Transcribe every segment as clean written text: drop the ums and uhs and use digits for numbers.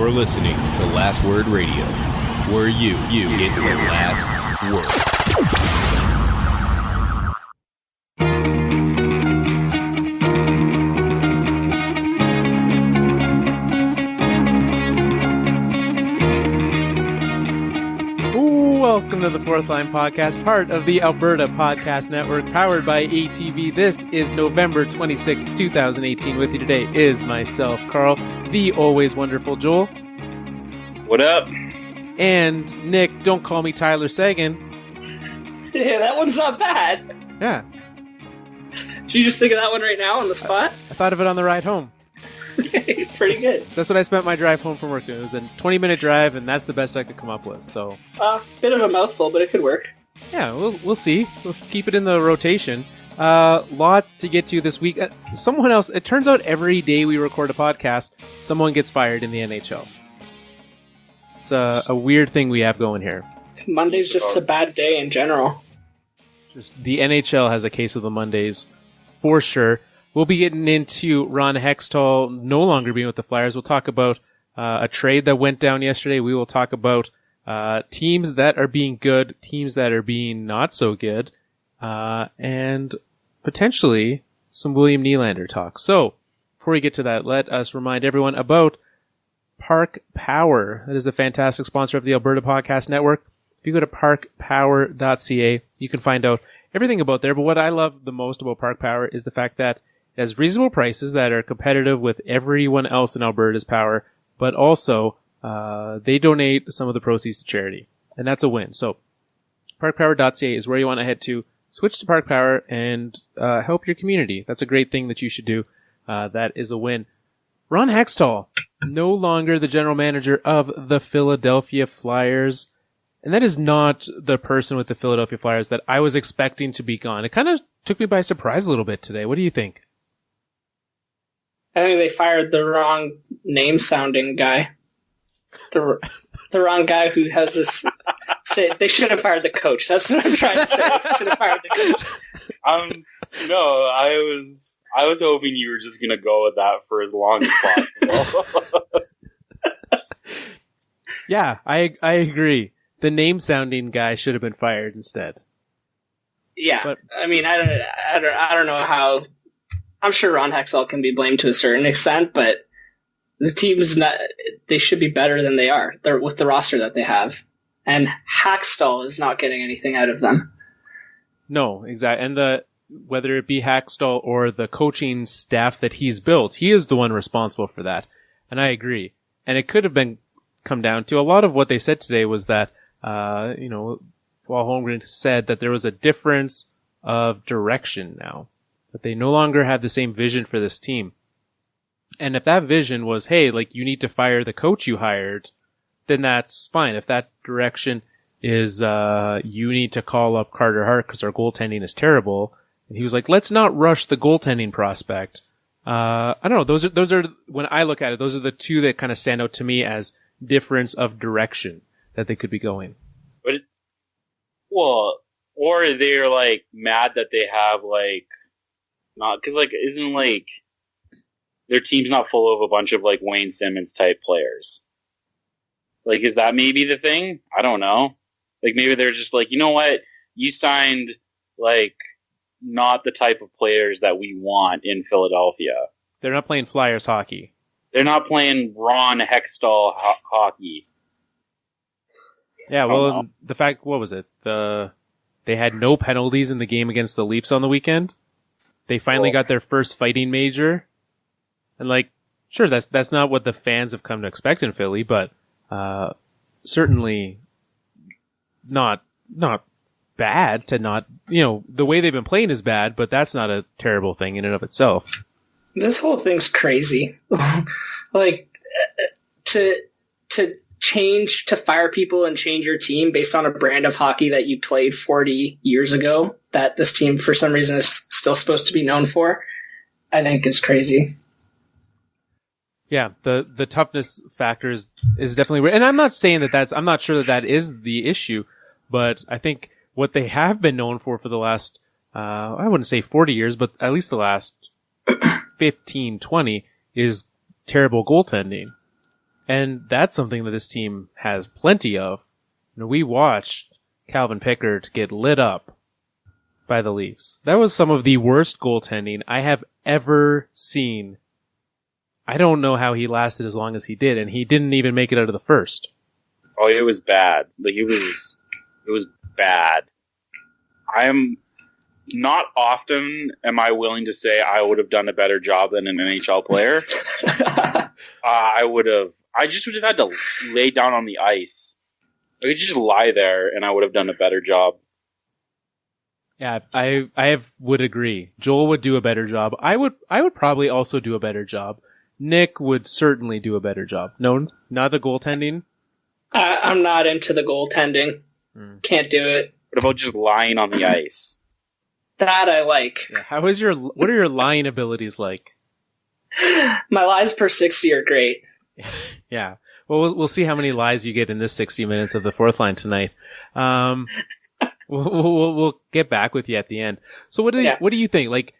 You're listening to Last Word Radio, where you get the last word. Welcome to the Fourth Line Podcast, part of the Alberta Podcast Network, powered by ATV. This is November 26, 2018. With you today is myself, Carl, the always wonderful Joel. What up? And Nick, don't call me Tyler Sagan. Yeah, that one's not bad. Yeah. Did you just think of that one right now on the spot? I thought of it on the ride home. Pretty good. That's what I spent my drive home from work doing. It was a 20-minute drive, and that's the best I could come up with. So, bit of a mouthful, but it could work. Yeah, we'll see. Let's keep it in the rotation. Lots to get to this week. Someone else. It turns out every day we record a podcast, someone gets fired in the NHL. It's a weird thing we have going here. Monday's just a bad day in general. Just the NHL has a case of the Mondays, for sure. We'll be getting into Ron Hextall no longer being with the Flyers. We'll talk about a trade that went down yesterday. We will talk about teams that are being good, teams that are being not so good, and potentially some William Nylander talk. So, before we get to that, let us remind everyone about Park Power. That is a fantastic sponsor of the Alberta Podcast Network. If you go to parkpower.ca, you can find out everything about there. But what I love the most about Park Power is the fact that it has reasonable prices that are competitive with everyone else in Alberta's power, but also they donate some of the proceeds to charity, and that's a win. So parkpower.ca is where you want to head to. Switch to Park Power and help your community. That's a great thing that you should do. That is a win. Ron Hextall, no longer the general manager of the Philadelphia Flyers. And that is not the person with the Philadelphia Flyers that I was expecting to be gone. It kind of took me by surprise a little bit today. What do you think? I think they fired the wrong name-sounding guy. The wrong guy who has this... they should have fired the coach. That's what I'm trying to say. They should have fired the coach. No, I was hoping you were just going to go with that for as long as possible. Yeah, I agree. The name-sounding guy should have been fired instead. Yeah, but, I mean, I don't know how. I'm sure Ron Hextall can be blamed to a certain extent, but the team's not. They should be better than they are. They're with the roster that they have, and Hextall is not getting anything out of them. No, exactly. And whether it be Hextall or the coaching staff that he's built, he is the one responsible for that. And I agree. And it could have come down to a lot of what they said today was that. Paul Holmgren said that there was a difference of direction now, that they no longer have the same vision for this team. And if that vision was, hey, like you need to fire the coach you hired, then that's fine. If that direction is, you need to call up Carter Hart because our goaltending is terrible. And he was like, let's not rush the goaltending prospect. I don't know. Those are, when I look at it, those are the two that kind of stand out to me as difference of direction that they could be going. Or they're like mad that they have like not because like isn't like their team's not full of a bunch of like Wayne Simmons type players. Like, is that maybe the thing? I don't know. Like maybe they're just like, you know what, you signed like not the type of players that we want in Philadelphia. They're not playing Flyers hockey. They're not playing Ron Hextall hockey. Yeah, well, the fact, what was it? They had no penalties in the game against the Leafs on the weekend. They finally got their first fighting major. And like, sure, that's not what the fans have come to expect in Philly, but certainly not bad to not, the way they've been playing is bad, but that's not a terrible thing in and of itself. This whole thing's crazy. Like, to fire people and change your team based on a brand of hockey that you played 40 years ago that this team for some reason is still supposed to be known for, I think is crazy. Yeah, the toughness factor is definitely, and I'm not saying I'm not sure that is the issue, but I think what they have been known for the last, I wouldn't say 40 years, but at least the last 15, 20 is terrible goaltending. And that's something that this team has plenty of. We watched Calvin Pickard get lit up by the Leafs. That was some of the worst goaltending I have ever seen. I don't know how he lasted as long as he did, and he didn't even make it out of the first. Oh, it was bad. It was bad. Not often am I willing to say I would have done a better job than an NHL player. I just would have had to lay down on the ice. I could just lie there, and I would have done a better job. Yeah, I would agree. Joel would do a better job. I would probably also do a better job. Nick would certainly do a better job. No, not the goaltending. I'm not into the goaltending. Can't do it. What about just lying on the ice? That I like. Yeah, what are your lying abilities like? My lies per 60 are great. Yeah. Well, we'll see how many lies you get in this 60 minutes of the fourth line tonight. We'll get back with you at the end. So what do you think? Like,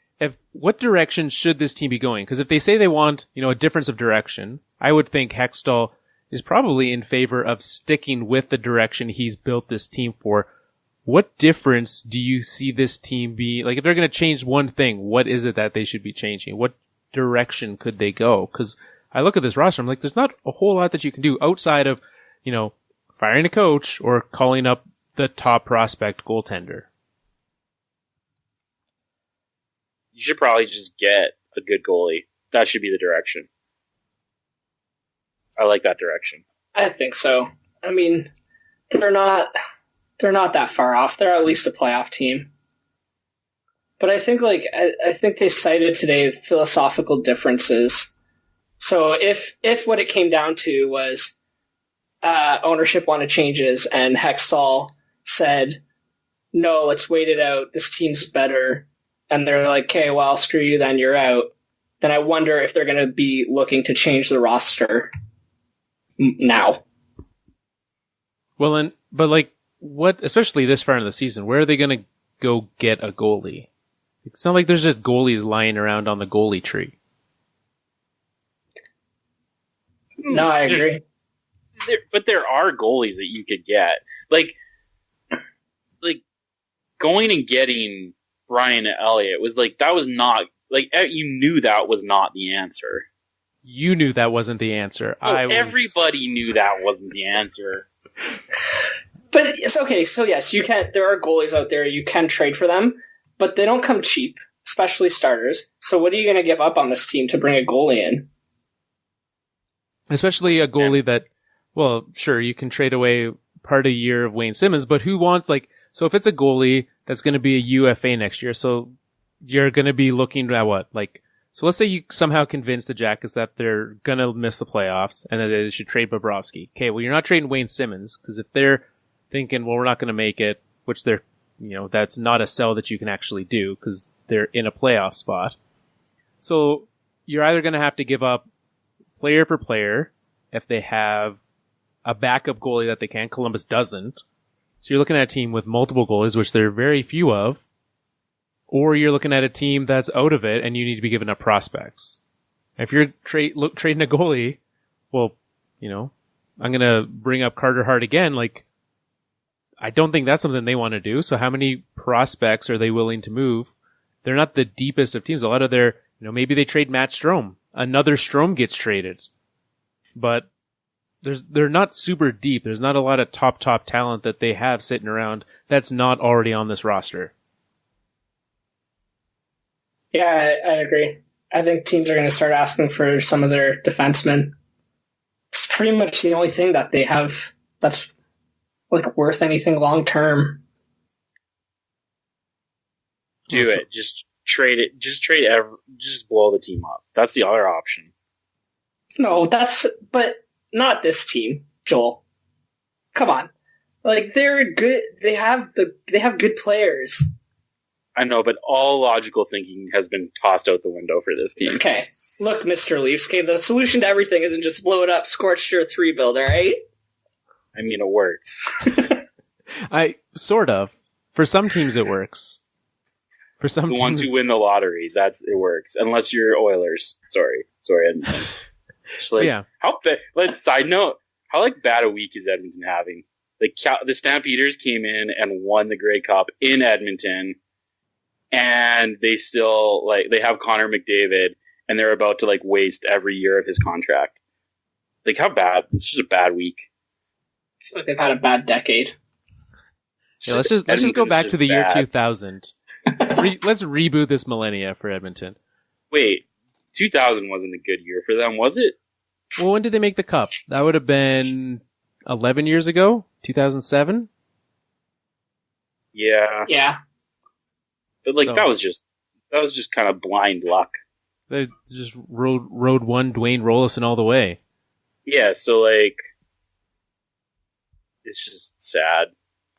what direction should this team be going? Because if they say they want, a difference of direction, I would think Hextall is probably in favor of sticking with the direction he's built this team for. What difference do you see this team be? Like, if they're going to change one thing, what is it that they should be changing? What direction could they go? Because I look at this roster, I'm like, there's not a whole lot that you can do outside of, firing a coach or calling up the top prospect goaltender. You should probably just get a good goalie. That should be the direction. I like that direction. I think so. I mean, they're not that far off. They're at least a playoff team. But I think I think they cited today philosophical differences. So if what it came down to was ownership wanted changes and Hextall said, no, let's wait it out. This team's better. And they're like, okay, well, screw you then, you're out. Then I wonder if they're going to be looking to change the roster now. Well, what, especially this far in the season, where are they going to go get a goalie? It's not like there's just goalies lying around on the goalie tree. No, I agree. But there are goalies that you could get. Like going and getting Brian Elliott was that was not, you knew that was not the answer. You knew that wasn't the answer. Everybody knew that wasn't the answer. But it's okay. So yes, you can. There are goalies out there. You can trade for them, but they don't come cheap, especially starters. So what are you going to give up on this team to bring a goalie in? Especially a goalie that, well, sure, you can trade away part of a year of Wayne Simmons, but who wants, so if it's a goalie that's going to be a UFA next year, so you're going to be looking at what? So let's say you somehow convince the Jackets that they're going to miss the playoffs and that they should trade Bobrovsky. Okay, well, you're not trading Wayne Simmons, because if they're thinking, well, we're not going to make it, which they're, that's not a sell that you can actually do because they're in a playoff spot. So you're either going to have to give up player for player if they have a backup goalie that they can. Columbus doesn't. So you're looking at a team with multiple goalies, which there are very few of, or you're looking at a team that's out of it and you need to be giving up prospects. If you're trading a goalie, well, I'm going to bring up Carter Hart again. I don't think that's something they want to do. So how many prospects are they willing to move? They're not the deepest of teams. A lot of their, maybe they trade Matt Strome. Another Strome gets traded. But they're not super deep. There's not a lot of top talent that they have sitting around that's not already on this roster. Yeah, I agree. I think teams are going to start asking for some of their defensemen. It's pretty much the only thing that they have that's worth anything long term. Do it. Just trade it. Just blow the team up. That's the other option. No, but not this team, Joel. Come on. They're good. They have good players. I know, but all logical thinking has been tossed out the window for this team. Okay. Look, Mr. Leafs, the solution to everything isn't just blow it up, scorched earth rebuild, all right? I mean, it works. Sort of. For some teams, it works. For some teams, ones who win the lottery, it works. Unless you're Oilers. Sorry. Just like, yeah. how bad, side note, how like bad a week is Edmonton having? Like the Stampeders came in and won the Grey Cup in Edmonton, and they still they have Connor McDavid, and they're about to like waste every year of his contract. Like how bad? It's just a bad week. I feel like they've had a bad decade. Yeah, let's just go back to the year 2000. Let's reboot this millennia for Edmonton. Wait, 2000 wasn't a good year for them, was it? Well, when did they make the Cup? That would have been 11 years ago? 2007? Yeah. Yeah. But that was just kind of blind luck. They just rode one Dwayne Rollison all the way. Yeah, so it's just sad.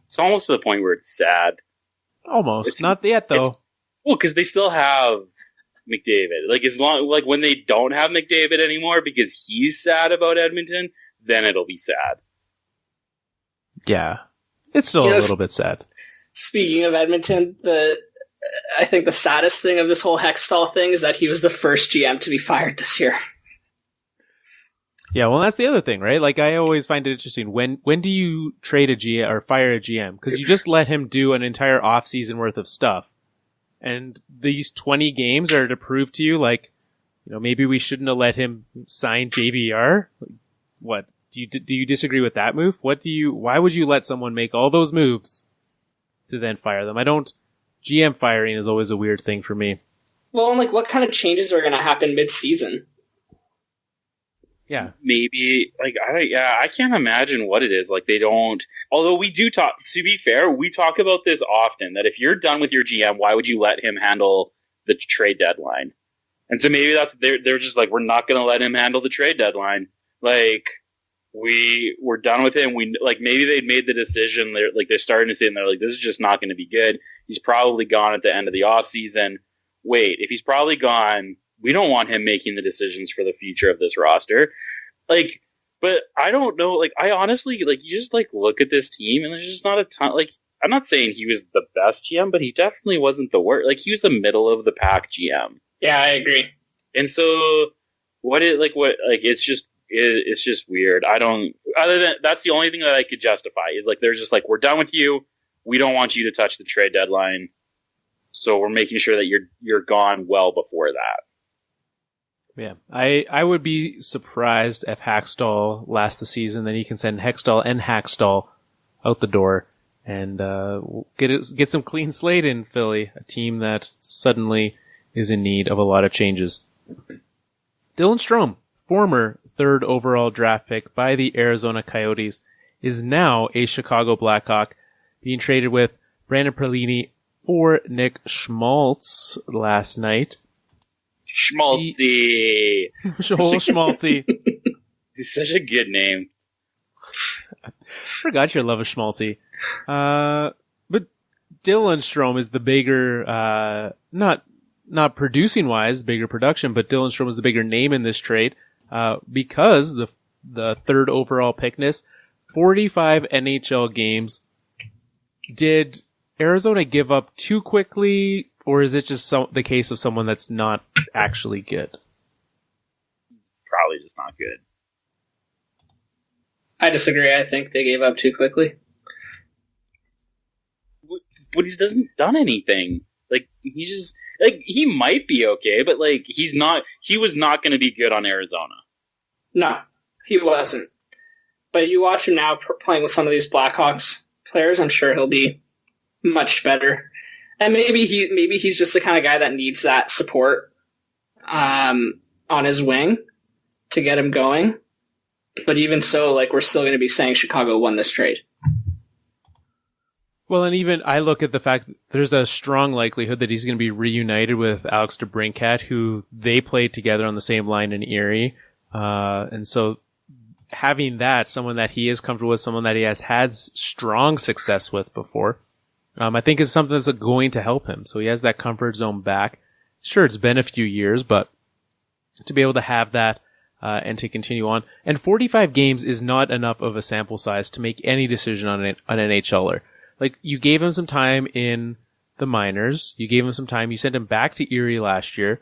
It's almost to the point where it's sad. Almost. Not yet, though. Well, because they still have McDavid. As long when they don't have McDavid anymore because he's sad about Edmonton, then it'll be sad. Yeah. It's still a little bit sad. Speaking of Edmonton, I think the saddest thing of this whole Hextall thing is that he was the first GM to be fired this year. Yeah, well, that's the other thing, right? I always find it interesting. When do you trade a GM or fire a GM? Because you just let him do an entire offseason worth of stuff. And these 20 games are to prove to you, maybe we shouldn't have let him sign JVR. What? Do you disagree with that move? Why would you let someone make all those moves to then fire them? GM firing is always a weird thing for me. Well, and what kind of changes are going to happen mid-season? Yeah. Maybe, I can't imagine what it is. They don't, although we do talk, to be fair, we talk about this often, that if you're done with your GM, why would you let him handle the trade deadline? And so maybe they're just we're not going to let him handle the trade deadline. We're done with him. Maybe they made the decision. They're starting to say, and they're this is just not going to be good. He's probably gone at the end of the off season. Wait, if he's probably gone, we don't want him making the decisions for the future of this roster. But I don't know. I honestly, you just look at this team and there's just not a ton. I'm not saying he was the best GM, but he definitely wasn't the worst. He was a middle of the pack GM. Yeah, I agree. And so it's just weird. Other than that's the only thing that I could justify is they're just we're done with you. We don't want you to touch the trade deadline. So we're making sure that you're gone well before that. Yeah, I would be surprised if Hextall lasts the season. Then you can send Hextall and Hextall out the door and get some clean slate in Philly, a team that suddenly is in need of a lot of changes. Dylan Strome, former 3rd overall draft pick by the Arizona Coyotes, is now a Chicago Blackhawk, being traded with Brandon Perlini for Nick Schmaltz last night. Schmaltzy. Schmaltzy. He's such a good name. Forgot your love of Schmaltzy. But Dylan Strome is the bigger, not producing wise, bigger production, but Dylan Strome is the bigger name in this trade, because the 3rd overall pickness, 45 NHL games. Did Arizona give up too quickly? Or is it just the case of someone that's not actually good? Probably just not good. I disagree. I think they gave up too quickly. But he hasn't done anything. He just he might be okay, but he's not. He was not going to be good on Arizona. No, he wasn't. But you watch him now playing with some of these Blackhawks players. I'm sure he'll be much better. And maybe he's just the kind of guy that needs that support on his wing to get him going. But even so, we're still going to be saying Chicago won this trade. Well, and even I look at the fact that there's a strong likelihood that he's going to be reunited with Alex DeBrincat, who they played together on the same line in Erie. And so having someone that he is comfortable with, someone that he has had strong success with before, I think is something that's going to help him. So he has that comfort zone back. Sure, it's been a few years, but to be able to have that and to continue on. And 45 games is not enough of a sample size to make any decision on an NHLer. You gave him some time in the minors. You gave him some time. You sent him back to Erie last year.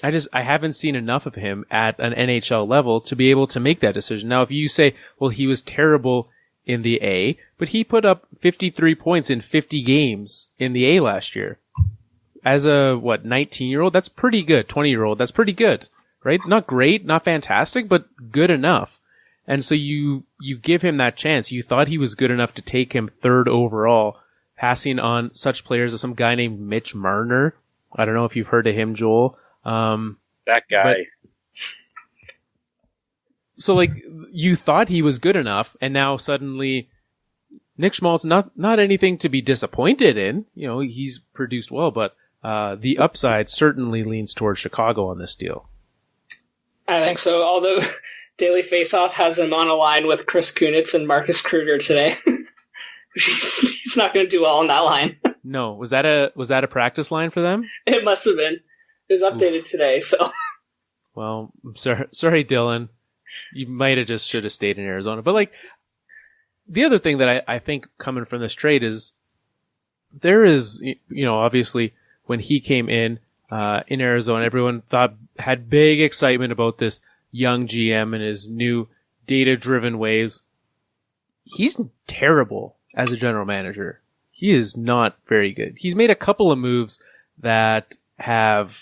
I haven't seen enough of him at an NHL level to be able to make that decision. Now, if you say, well, he was terrible in the A, but he put up 53 points in 50 games in the A last year. As a, 19-year-old? That's pretty good. 20-year-old? That's pretty good, right? Not great, not fantastic, but good enough. And so you give him that chance. You thought he was good enough to take him third overall, passing on such players as some guy named Mitch Marner. I don't know if you've heard of him, Joel. That guy. So, you thought he was good enough, and now suddenly Nick Schmaltz, not anything to be disappointed in. He's produced well, but the upside certainly leans towards Chicago on this deal. I think so, although Daily Faceoff has him on a line with Chris Kunitz and Marcus Kruger today. He's not going to do well on that line. No, was that a practice line for them? It must have been. It was updated today, so. Well, I'm sorry, Dylan. You might have just should have stayed in Arizona. But the other thing that I think coming from this trade is there is, obviously when he came in Arizona, everyone had big excitement about this young GM and his new data-driven ways. He's terrible as a general manager. He is not very good. He's made a couple of moves that have,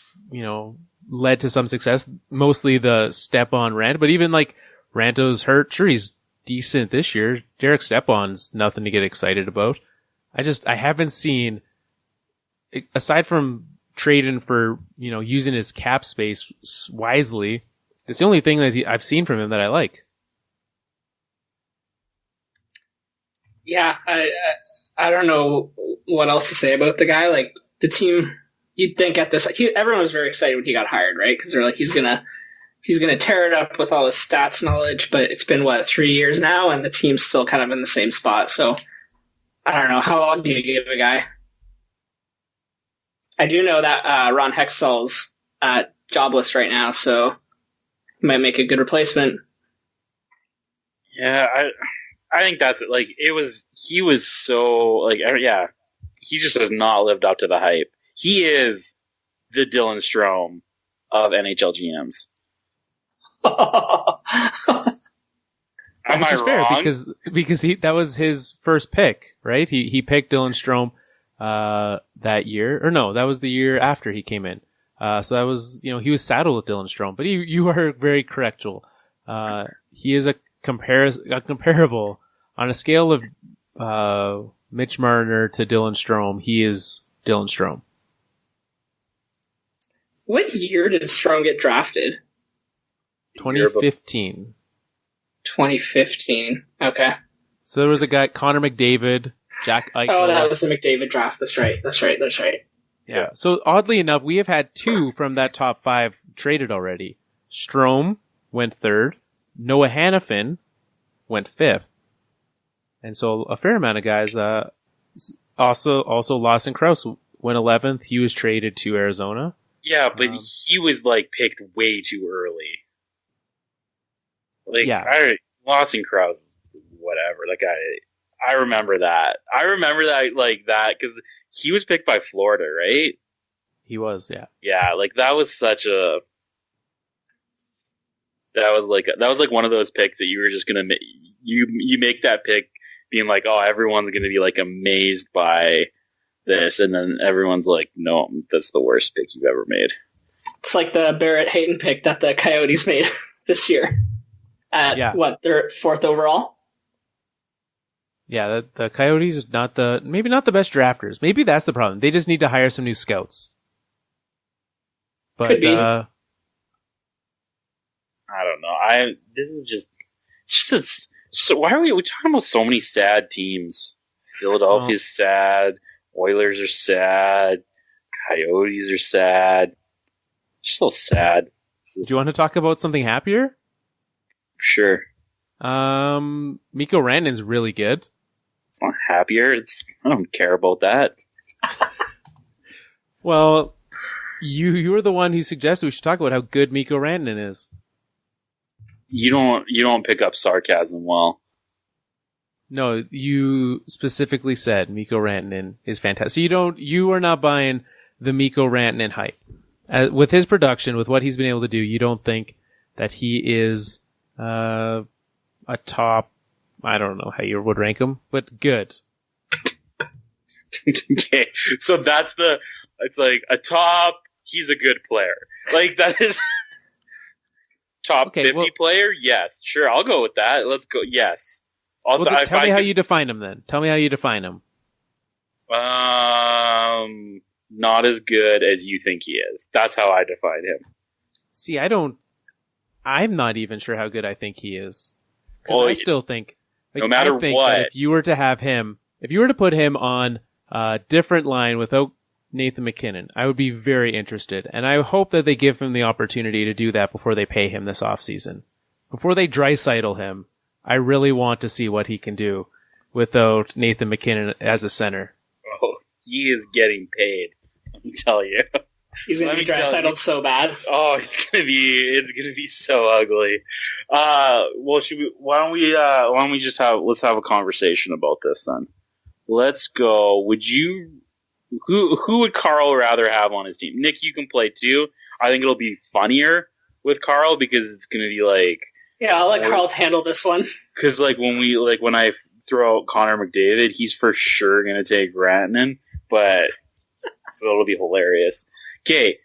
led to some success, mostly the Stepan Rant, but even Ranto's hurt. Sure, he's decent this year. Derek Stepan's nothing to get excited about. I haven't seen, aside from trading for, using his cap space wisely, it's the only thing that I've seen from him that I like. Yeah, I don't know what else to say about the guy. The team, you'd think at this, everyone was very excited when he got hired, right? Because they're he's gonna tear it up with all his stats knowledge. But it's been 3 years now, and the team's still kind of in the same spot. So I don't know, how long do you give a guy? I do know that Ron Hextall's jobless right now, so he might make a good replacement. Yeah, I think that's he was so he just has not lived up to the hype. He is the Dylan Strome of NHL GMs. Which is fair because that was his first pick, right? He picked Dylan Strome that year, or no, that was the year after he came in. So that was, he was saddled with Dylan Strome. But you are very correct, Joel. He is a comparable on a scale of Mitch Marner to Dylan Strome. He is Dylan Strome. What year did Strome get drafted? 2015. 2015. Okay. So there was a guy, Connor McDavid, Jack Eichel. Oh, that was the McDavid draft. That's right. Yeah. So oddly enough, we have had two from that top five traded already. Strome went third. Noah Hannafin went fifth. And so a fair amount of guys, also Lawson Krause went 11th. He was traded to Arizona. Yeah, but he was picked way too early. Lawson Krause, whatever. I remember that. That because he was picked by Florida, right? He was, yeah. Yeah, that was such a. That was one of those picks that you were just gonna you make that pick being everyone's gonna be amazed by this, and then everyone's no, that's the worst pick you've ever made. It's like the Barrett Hayton pick that the Coyotes made this year. At they're fourth overall? Yeah, the Coyotes maybe not the best drafters. Maybe that's the problem. They just need to hire some new scouts. But could be. I don't know. This is just so. Why are we talking about so many sad teams? Philadelphia's sad. Oilers are sad. Coyotes are sad. Just so sad. Do you want to talk about something happier? Sure. Mikko Rantanen's really good. It's not happier. I don't care about that. Well, you were the one who suggested we should talk about how good Mikko Rantanen is. You don't pick up sarcasm well. No, you specifically said Mikko Rantanen is fantastic. So you are not buying the Mikko Rantanen hype with his production, with what he's been able to do, you don't think that he is a top, I don't know how you would rank him, but good. Okay, so it's like a top, he's a good player. Like, that is top 50 player? Yes. Sure, I'll go with that. Let's go. Yes. Tell me how you define him then. Tell me how you define him. Not as good as you think he is. That's how I define him. See, I'm not even sure how good I think he is. Because I still think, no matter what, that if you were to put him on a different line without Nathan MacKinnon, I would be very interested. And I hope that they give him the opportunity to do that before they pay him this offseason. Before they dry-sidle him, I really want to see what he can do without Nathan MacKinnon as a center. Oh, he is getting paid. Let me tell you. He's going to be dry-sidled so bad. Oh, it's going to be so ugly. Well, why don't we let's have a conversation about this then. Let's go. Who would Carl rather have on his team? Nick, you can play too. I think it'll be funnier with Carl because it's going to be like... Yeah, I'll let Carl handle this one. Because when I throw out Connor McDavid, he's for sure going to take Rantanen, but so it'll be hilarious. Okay.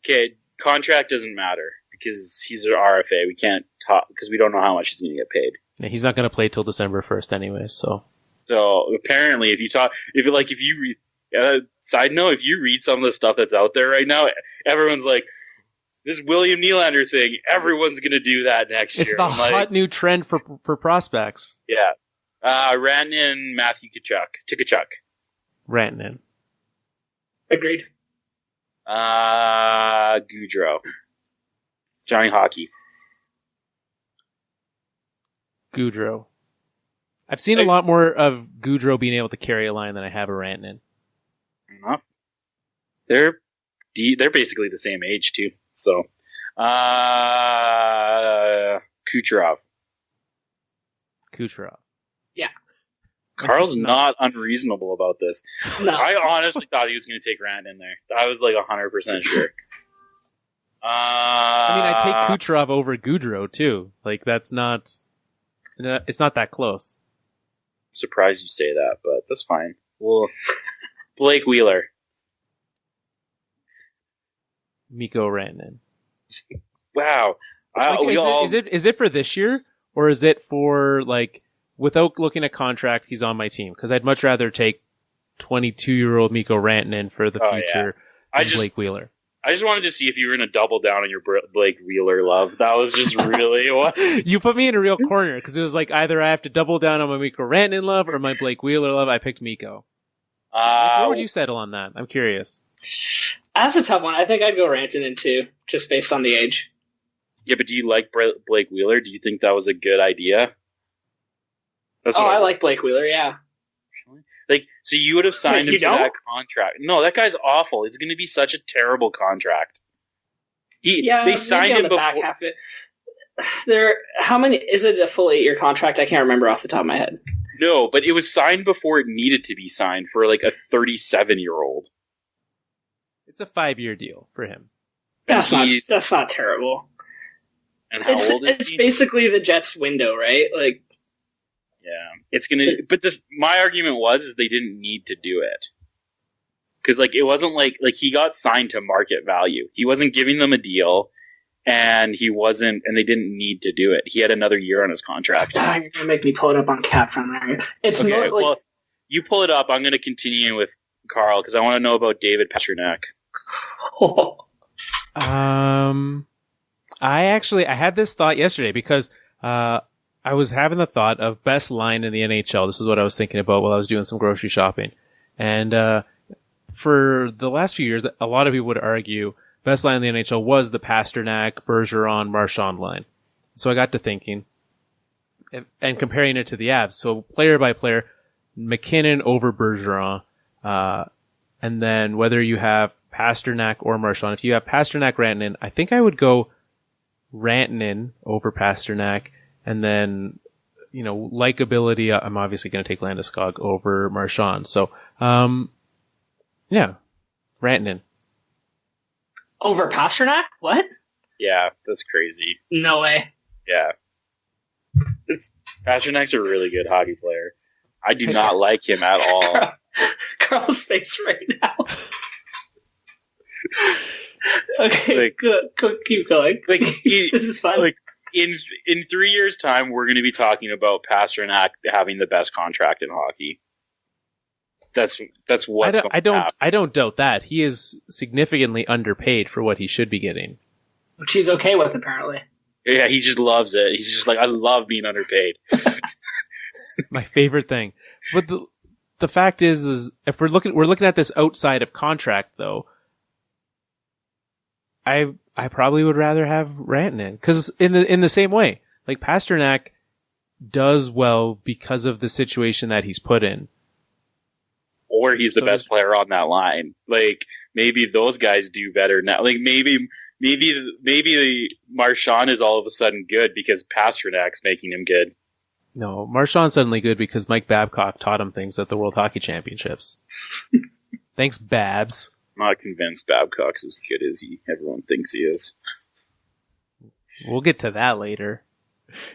Okay, contract doesn't matter because he's an RFA. We can't talk because we don't know how much he's going to get paid. Yeah, he's not going to play till December 1st anyways, so apparently side note, if you read some of the stuff that's out there right now, everyone's like, this William Nylander thing, everyone's going to do that next year. It's the hot new trend for prospects. Yeah. Rantanen, Matthew Tkachuk. Rantanen. Agreed. Gaudreau. Johnny Hockey. Gaudreau. I've seen a lot more of Gaudreau being able to carry a line than I have a Rantanen. They're basically the same age too. So, Kucherov. Yeah. Carl's not unreasonable about this. No. I honestly thought he was going to take Rantanen there. I was like 100% sure. I take Kucherov over Gaudreau too. Like, it's not that close. Surprised you say that, but that's fine. Well, Blake Wheeler. Mikko Rantanen. Wow. Is it for this year, or is it for, like, without looking at contract, he's on my team? Because I'd much rather take 22-year-old Mikko Rantanen for the future than Blake Wheeler. I just wanted to see if you were going to double down on your Blake Wheeler love. That was just really what you put me in a real corner, because it was like either I have to double down on my Mikko Rantanen love or my Blake Wheeler love. I picked Mikko. Where would you settle on that? I'm curious. That's a tough one. I think I'd go Rantanen too, just based on the age. Yeah, but do you like Blake Wheeler? Do you think that was a good idea? I like Blake Wheeler, yeah. Like, so you would have signed him to that contract. No, that guy's awful. It's going to be such a terrible contract. They signed him before. Back half of it. How many? Is it a full 8-year contract? I can't remember off the top of my head. No, but it was signed before it needed to be signed for like a 37-year-old. It's a 5-year deal for him. That's not terrible. And how old is he? It's basically the Jets' window, right? Like, yeah, it's gonna. But my argument is they didn't need to do it because like it wasn't like he got signed to market value. He wasn't giving them a deal, and they didn't need to do it. He had another year on his contract. You're gonna make me pull it up on Cap from there. It's okay. More like, well, you pull it up. I'm gonna continue with Carl because I want to know about David Pastrnak. I had this thought yesterday because I was having the thought of best line in the NHL. This is what I was thinking about while I was doing some grocery shopping. And for the last few years, a lot of people would argue best line in the NHL was the Pastrnak, Bergeron, Marchand line. So I got to thinking and comparing it to the Avs. So player by player, McKinnon over Bergeron, and then whether you have Pastrnak or Marchand. If you have Pastrnak, Rantanen, I think I would go Rantanen over Pastrnak. And then, likability, I'm obviously going to take Landeskog over Marchand. So, Yeah. Rantanen. Over Pasternak? What? Yeah, that's crazy. No way. Yeah. Pasternak's a really good hockey player. I do not like him at all. Carl's face right now. Okay, good. Keep going. This is fun. Like in 3 years' time, we're going to be talking about Pasternak having the best contract in hockey. That's what's going to happen. I don't doubt that. He is significantly underpaid for what he should be getting. Which he's okay with, apparently. Yeah, he just loves it. He's just like, I love being underpaid. It's my favorite thing. But the fact is if we're looking at this outside of contract, though, I probably would rather have Rantanen, because in the same way, like Pasternak does well because of the situation that he's put in. Or he's the best player on that line. Like, maybe those guys do better now. Like, maybe Marchand is all of a sudden good because Pasternak's making him good. No, Marchand's suddenly good because Mike Babcock taught him things at the World Hockey Championships. Thanks, Babs. I'm not convinced Babcock's as good as everyone thinks he is. We'll get to that later.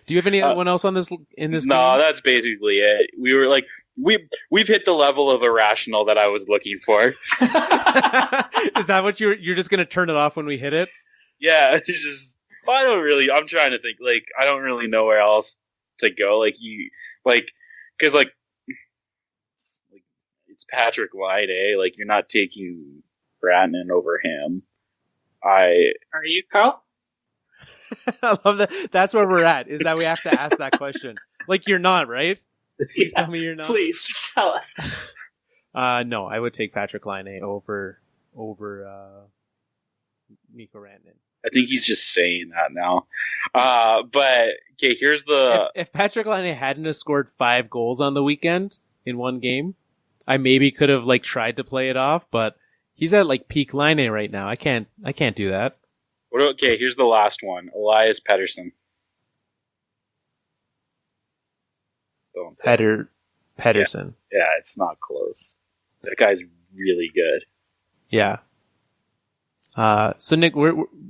Do you have anyone else on this in this No, game? that's basically it. We were like, we've hit the level of irrational that I was looking for. Is that what you're just going to turn it off when we hit it? Yeah, it's just, I'm trying to think, like, I don't really know where else to go. Because it's Patrick Line, eh? Like, you're not taking Rantanen over him. Are you, Carl? I love that. That's where we're at, is that we have to ask that question. Like, you're not, right? Please tell me you're not. Please, just tell us. No, I would take Patrick Laine over Mikko Rantanen. I think he's just saying that now. But, okay, here's the... If Patrick Laine hadn't have scored 5 goals on the weekend in one game, I maybe could have, like, tried to play it off, but he's at, like, peak Laine right now. I can't do that. Okay, here's the last one. Elias Pettersson. Pettersson. Yeah, it's not close. That guy's really good. Yeah. So Nick,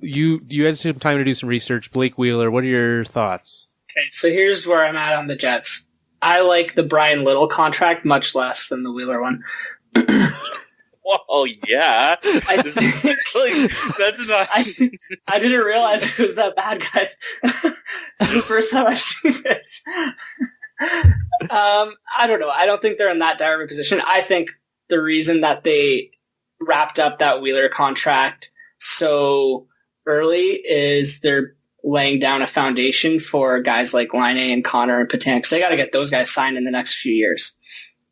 you had some time to do some research. Blake Wheeler, what are your thoughts? Okay, so here's where I'm at on the Jets. I like the Brian Little contract much less than the Wheeler one. Well, yeah. That's not. I didn't realize it was that bad, guys. This is the first time I've seen this. I don't know. I don't think they're in that dire of a position. I think the reason that they wrapped up that Wheeler contract so early is they're laying down a foundation for guys like Laine and Connor and Patan, because they got to get those guys signed in the next few years.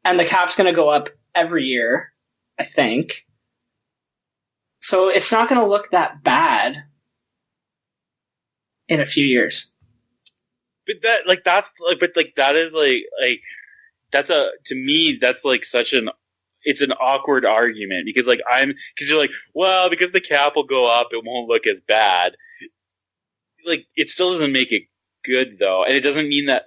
And the cap's going to go up every year, I think. So it's not going to look that bad in a few years. But to me, that's like it's an awkward argument because you're like, well, because the cap will go up, it won't look as bad. Like, it still doesn't make it good though. And it doesn't mean that,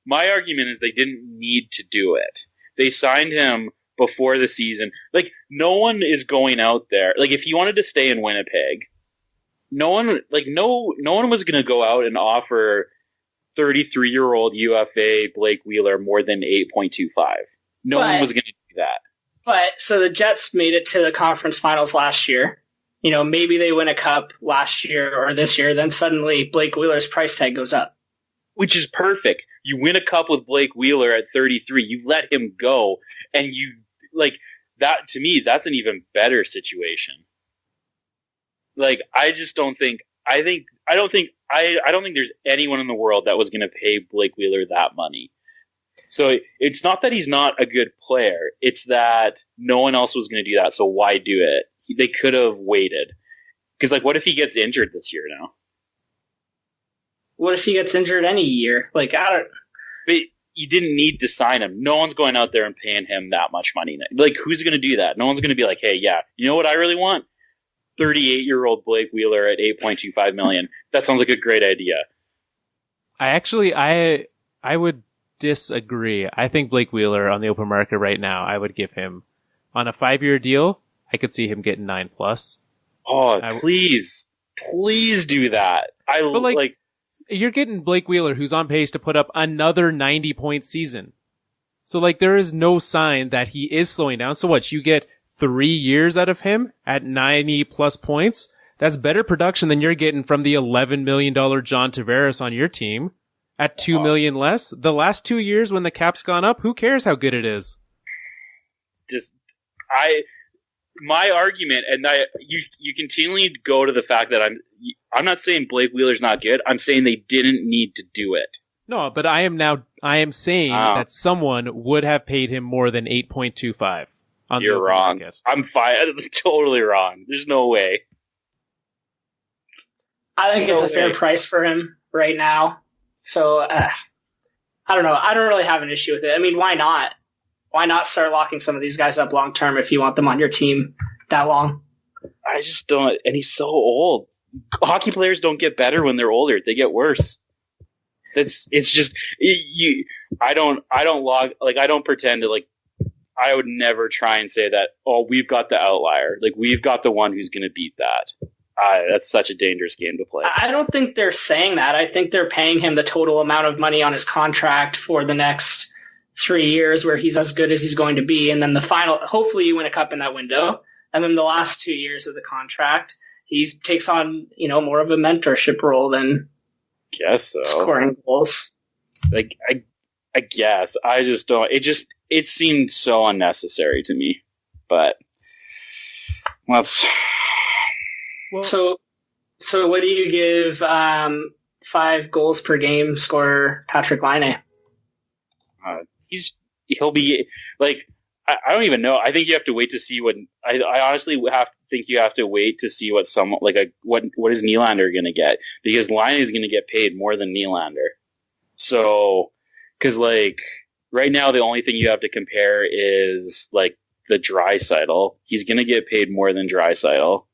my argument is they didn't need to do it. They signed him before the season. Like, no one is going out there. Like, if he wanted to stay in Winnipeg, no one was going to go out and offer 33-year-old UFA Blake Wheeler more than 8.25. No one was going to do that. But, so the Jets made it to the conference finals last year. You know, maybe they win a cup last year or this year, then suddenly Blake Wheeler's price tag goes up. Which is perfect. You win a cup with Blake Wheeler at 33, you let him go, and that, to me, that's an even better situation. Like, I don't think there's anyone in the world that was going to pay Blake Wheeler that money. So it's not that he's not a good player. It's that no one else was going to do that. So why do it? They could have waited. Because, what if he gets injured this year now? What if he gets injured any year? But you didn't need to sign him. No one's going out there and paying him that much money. Who's going to do that? No one's going to be like, hey, yeah, you know what I really want? 38-year-old Blake Wheeler at $8.25 million. That sounds like a great idea. I would disagree. I think Blake Wheeler on the open market right now, I would give him on a 5-year deal, I could see him getting 9+. Oh, please do that. But you're getting Blake Wheeler, who's on pace to put up another 90-point season. So there is no sign that he is slowing down. So what? You get 3 years out of him at 90+ points. That's better production than you're getting from the $11 million John Tavares on your team at $2 million less. The last 2 years when the cap's gone up, who cares how good it is? My argument, and you continually go to the fact that I'm not saying Blake Wheeler's not good. I'm saying they didn't need to do it. No, but I am saying that someone would have paid him more than 8.25. You're wrong. I'm totally wrong. There's no way. I think it's a fair price for him right now. So, I don't know. I don't really have an issue with it. I mean, why not? Why not start locking some of these guys up long term if you want them on your team that long? I just don't. And he's so old. Hockey players don't get better when they're older. They get worse. It's just I don't pretend to I would never try and say that, oh, we've got the outlier. We've got the one who's going to beat that. That's such a dangerous game to play. I don't think they're saying that. I think they're paying him the total amount of money on his contract for the next 3 years where he's as good as he's going to be. And then the final, hopefully you win a cup in that window. And then the last 2 years of the contract, he takes on, more of a mentorship role than scoring goals. I guess. I just don't. It seemed so unnecessary to me. But let's. Well, so what do you give 5 goals per game scorer Patrick Laine? He'll be I don't even know. I think you have to wait to see what. I honestly think you have to wait to see what someone what is Nylander going to get, because Laine is going to get paid more than Nylander. So, because right now the only thing you have to compare is the Draisaitl. He's going to get paid more than Draisaitl.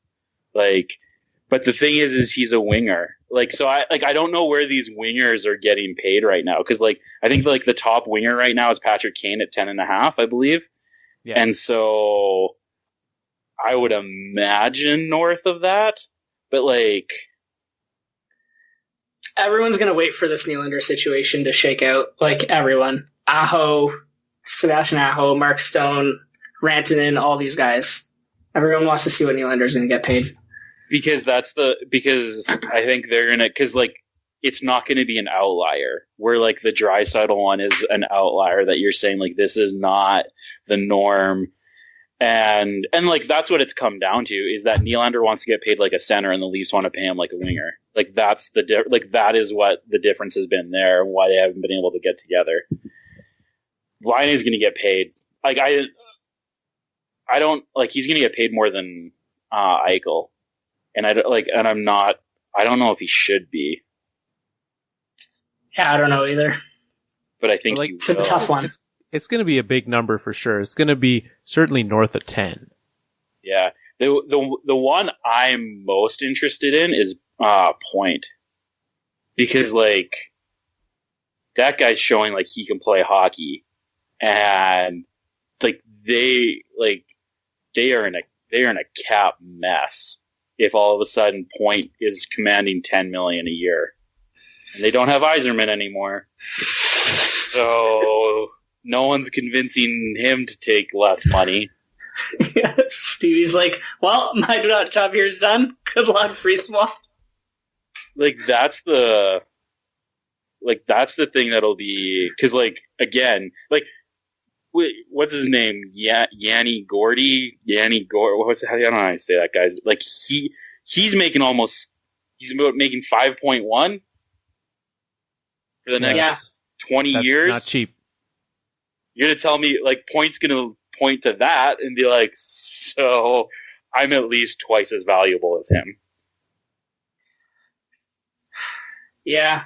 But the thing is he's a winger. So I don't know where these wingers are getting paid right now. Cause I think the top winger right now is Patrick Kane at 10.5, I believe. Yeah. And so I would imagine north of that, but everyone's going to wait for this Nylander situation to shake out. Everyone, Sebastian Aho, Mark Stone, Rantanen, all these guys. Everyone wants to see what Nylander's going to get paid. Because I think they're going to, because it's not going to be an outlier where the Draisaitl one is an outlier that you're saying this is not the norm. And that's what it's come down to, is that Nylander wants to get paid like a center and the Leafs want to pay him like a winger. That's that is what the difference has been there and why they haven't been able to get together. Laine is going to get paid. I don't he's going to get paid more than Eichel. And I don't know if he should be. Yeah, I don't know either. But I think it's a tough one. It's going to be a big number for sure. It's going to be certainly north of 10. Yeah. The one I'm most interested in is Point. Because that guy's showing he can play hockey, and they are in a cap mess if all of a sudden Point is commanding $10 million a year. And they don't have Yzerman anymore. So no one's convincing him to take less money. Yeah, Stevie's well, my job here's done. Good luck, free swap. That's the thing that'll be, because again, what's his name? Yanni Gordy? I don't know how to say that, guys. He's making he's about making 5.1 for the next 20 years. Not cheap. You're going to tell me Point's going to point to that and be so I'm at least twice as valuable as him. Yeah.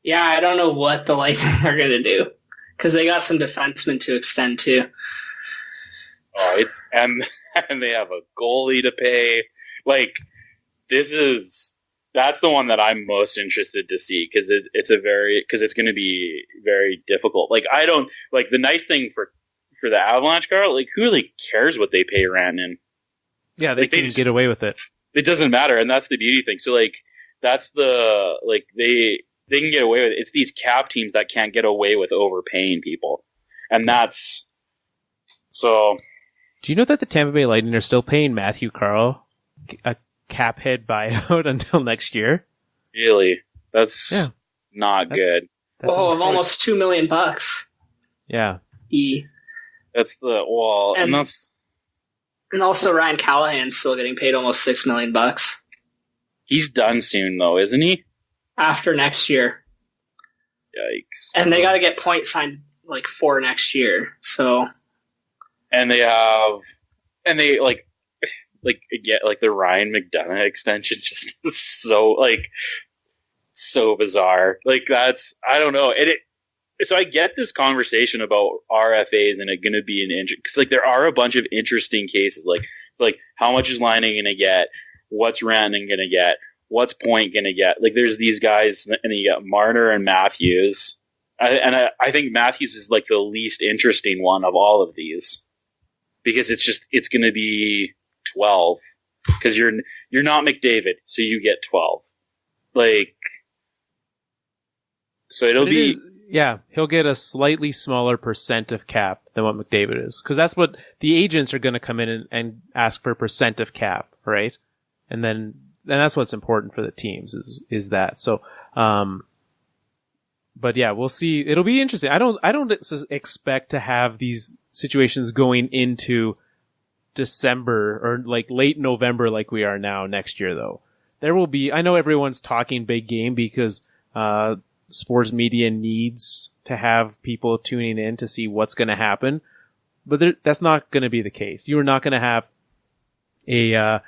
Yeah, I don't know what the Lightning are going to do, because they got some defensemen to extend too. Oh, and they have a goalie to pay. That's the one that I'm most interested to see, because it's going to be very difficult. The nice thing for the Avalanche, Carl, like, who really cares what they pay Rantanen? Yeah, they can get away with it. It doesn't matter, and that's the beauty thing. So, like, that's the, like, they can get away with it. It's these cap teams that can't get away with overpaying people. And that's, so. Do you know that the Tampa Bay Lightning are still paying Matthew Carl a cap head buyout until next year? Really? That's not good. That's of almost $2 million. Yeah. That's the, well, and that's. And also Ryan Callahan's still getting paid almost $6 million. He's done soon, though, isn't he? After next year. Yikes. And they got to get points signed, like, for next year, so. And they get, like, the Ryan McDonough extension just is so bizarre. Like, that's, I don't know. So I get this conversation about RFAs and it going to be an because like there are a bunch of interesting cases, like how much is Lining going to get? What's Rantanen going to get? What's Point going to get? Like there's these guys, and you got Marner and Matthews, I think Matthews is like the least interesting one of all of these because it's going to be 12 because you're not McDavid, so you get 12. Like, so it'll be. Yeah, he'll get a slightly smaller percent of cap than what McDavid is. Because that's what the agents are going to come in and ask for percent of cap, right? And that's what's important for the teams is that. So, but yeah, we'll see. It'll be interesting. I don't expect to have these situations going into December or like late November like we are now next year, though. There will be, I know everyone's talking big game because, sports media needs to have people tuning in to see what's going to happen, but that's not going to be the case. You're not going to have a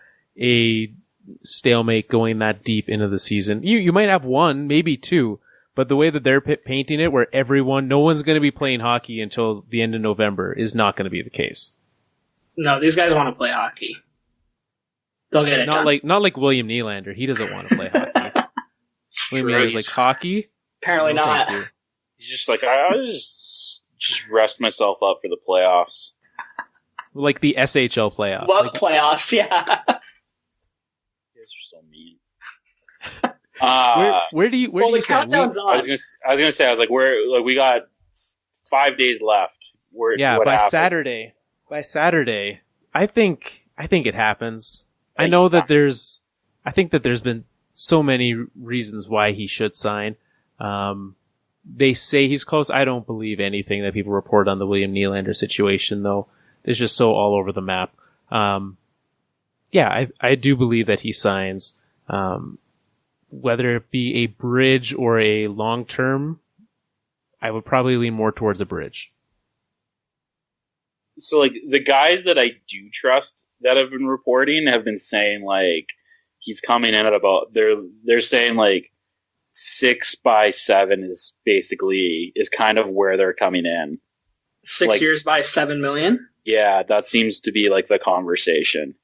stalemate going that deep into the season. You might have one, maybe two, but the way that they're painting it, where no one's going to be playing hockey until the end of November, is not going to be the case. No, these guys want to play hockey. They'll get it done. Not like William Nylander. He doesn't want to play hockey. William Nylander's like, hockey? Apparently not. He's just like, I'll just rest myself up for the playoffs. Like the SHL playoffs. What playoffs? Yeah. You guys are so mean. Where do you stand? I was gonna say, we got 5 days left. Saturday. By Saturday, I think it happens. I know that there's been so many reasons why he should sign. They say he's close. I don't believe anything that people report on the William Nylander situation, though. It's just so all over the map. I do believe that he signs. Whether it be a bridge or a long term, I would probably lean more towards a bridge. So, like, the guys that I do trust that have been reporting have been saying, like, he's coming in at about, they're saying, like, 6x7 is kind of where they're coming in. 6 years by $7 million? Yeah, that seems to be like the conversation.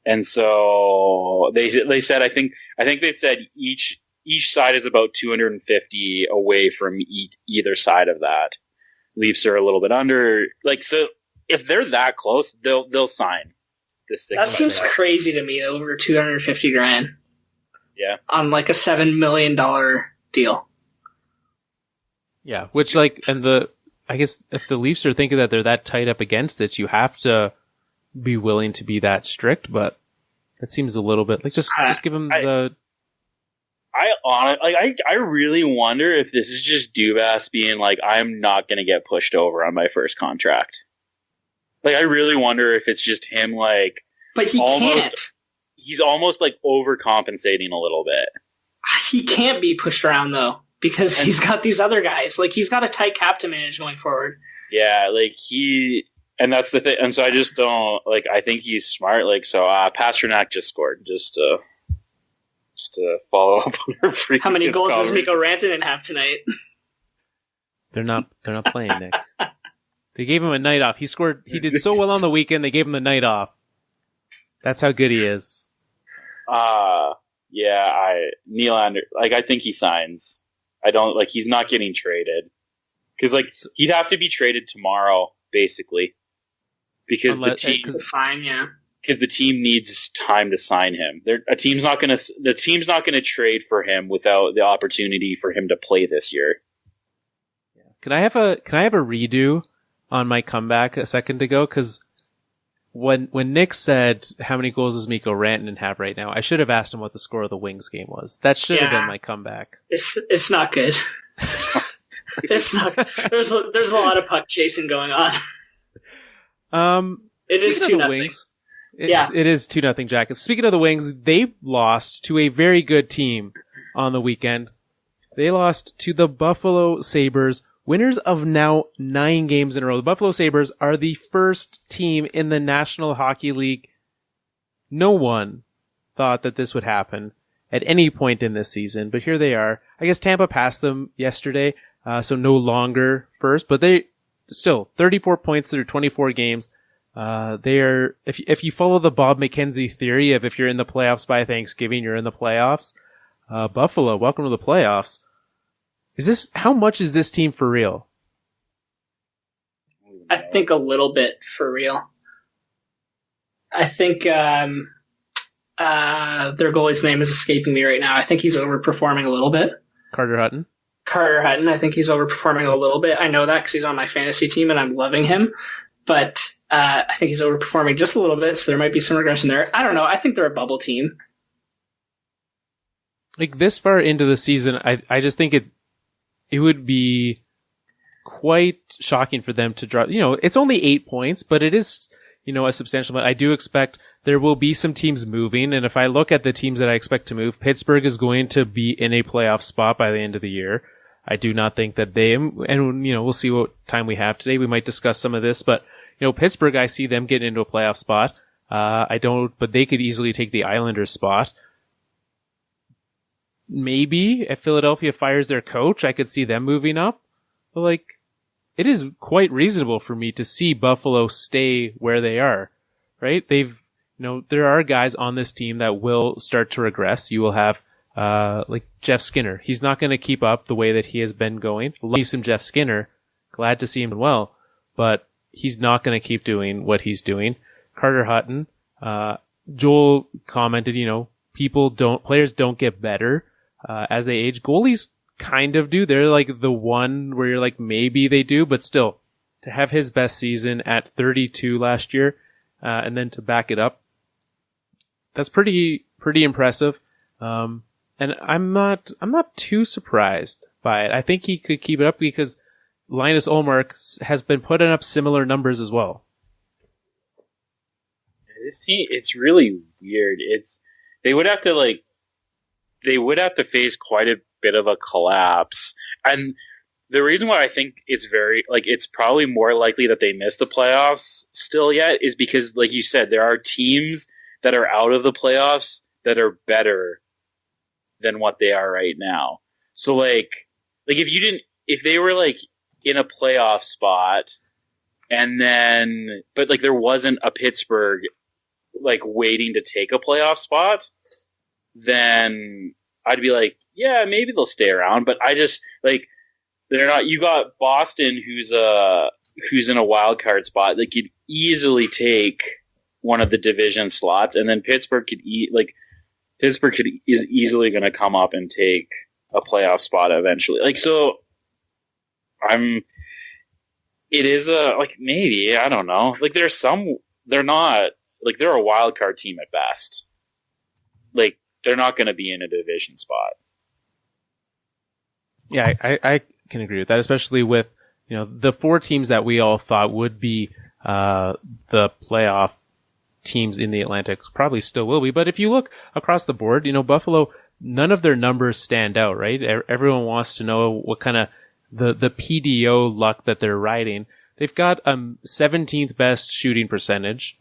And so they said, I think they said each side is about 250 away from either side of that. Leafs are a little bit under, like, so if they're that close, they'll sign this 6. That seems crazy to me, over $250,000. Yeah. On like a $7 million deal. Yeah, which I guess if the Leafs are thinking that they're that tight up against it, you have to be willing to be that strict, but it seems a little bit like just give them the. I really wonder if this is just Dubas being like, I'm not going to get pushed over on my first contract. Like, I really wonder if it's just him, like, but he can't. He's almost like overcompensating a little bit. He can't be pushed around though, because he's got these other guys. Like, he's got a tight cap to manage going forward. Yeah, like and that's the thing. And so I just don't, like, I think he's smart. Like, so Pasternak just scored just to follow up on our previous. How many goals does Mikko Rantanen have tonight? They're not playing, Nick. They gave him a night off. He did so well on the weekend. They gave him the night off. That's how good he is. Nylander, like, I think he signs. I don't, like, he's not getting traded. Cause, like, he'd have to be traded tomorrow basically, because the team because the team needs time to sign him. The team's not going to trade for him without the opportunity for him to play this year. Can I have a redo on my comeback a second ago? Because when Nick said how many goals does Mikko Rantanen have right now, I should have asked him what the score of the Wings game was. That should have been my comeback. It's not good. It's not. There's a lot of puck chasing going on. It is 2-0. It is 2-0 Jackets. Speaking of the Wings, they lost to a very good team on the weekend. They lost to the Buffalo Sabres, winners of now 9 games in a row. The Buffalo Sabres are the first team in the National Hockey League. No one thought that this would happen at any point in this season, but here they are. I guess Tampa passed them yesterday, so no longer first, but they still 34 points through 24 games. They are, if you follow the Bob McKenzie theory of if you're in the playoffs by Thanksgiving, you're in the playoffs. Buffalo, welcome to the playoffs. How much is this team for real? I think a little bit for real. I think, their goalie's name is escaping me right now. I think he's overperforming a little bit. Carter Hutton, I think he's overperforming a little bit. I know that because he's on my fantasy team and I'm loving him. But I think he's overperforming just a little bit, so there might be some regression there. I don't know. I think they're a bubble team. Like this far into the season, I just think it would be quite shocking for them to drop. It's only 8 points, but it is, a substantial amount. I do expect there will be some teams moving, and if I look at the teams that I expect to move, Pittsburgh is going to be in a playoff spot by the end of the year. I do not think that we'll see what time we have today. We might discuss some of this, but Pittsburgh, I see them getting into a playoff spot. But they could easily take the Islanders spot. Maybe if Philadelphia fires their coach, I could see them moving up. But it is quite reasonable for me to see Buffalo stay where they are, right? There are guys on this team that will start to regress. You will have, Jeff Skinner. He's not going to keep up the way that he has been going. Love some Jeff Skinner. Glad to see him well, but he's not going to keep doing what he's doing. Carter Hutton, Joel commented, players don't get better, as they age. Goalies kind of do. They're like the one where you're like, maybe they do, but still, to have his best season at 32 last year, and then to back it up, that's pretty impressive. And I'm not too surprised by it. I think he could keep it up because Linus Ullmark has been putting up similar numbers as well. This team, it's really weird. They would have to face quite a bit of a collapse. And the reason why I think it's it's probably more likely that they miss the playoffs still yet is because, like you said, there are teams that are out of the playoffs that are better than what they are right now. So if they were in a playoff spot and then, but there wasn't a Pittsburgh waiting to take a playoff spot, then I'd be yeah, maybe they'll stay around. But I just they're not. You got Boston, who's in a wild card spot. They could easily take one of the division slots, and then Pittsburgh is easily going to come up and take a playoff spot eventually. It is maybe, I don't know. They're not, they're a wild card team at best. They're not going to be in a division spot. Yeah, I can agree with that, especially with, the 4 teams that we all thought would be, the playoff teams in the Atlantic probably still will be. But if you look across the board, Buffalo, none of their numbers stand out, right? Everyone wants to know what kind of the PDO luck that they're riding. They've got 17th best shooting percentage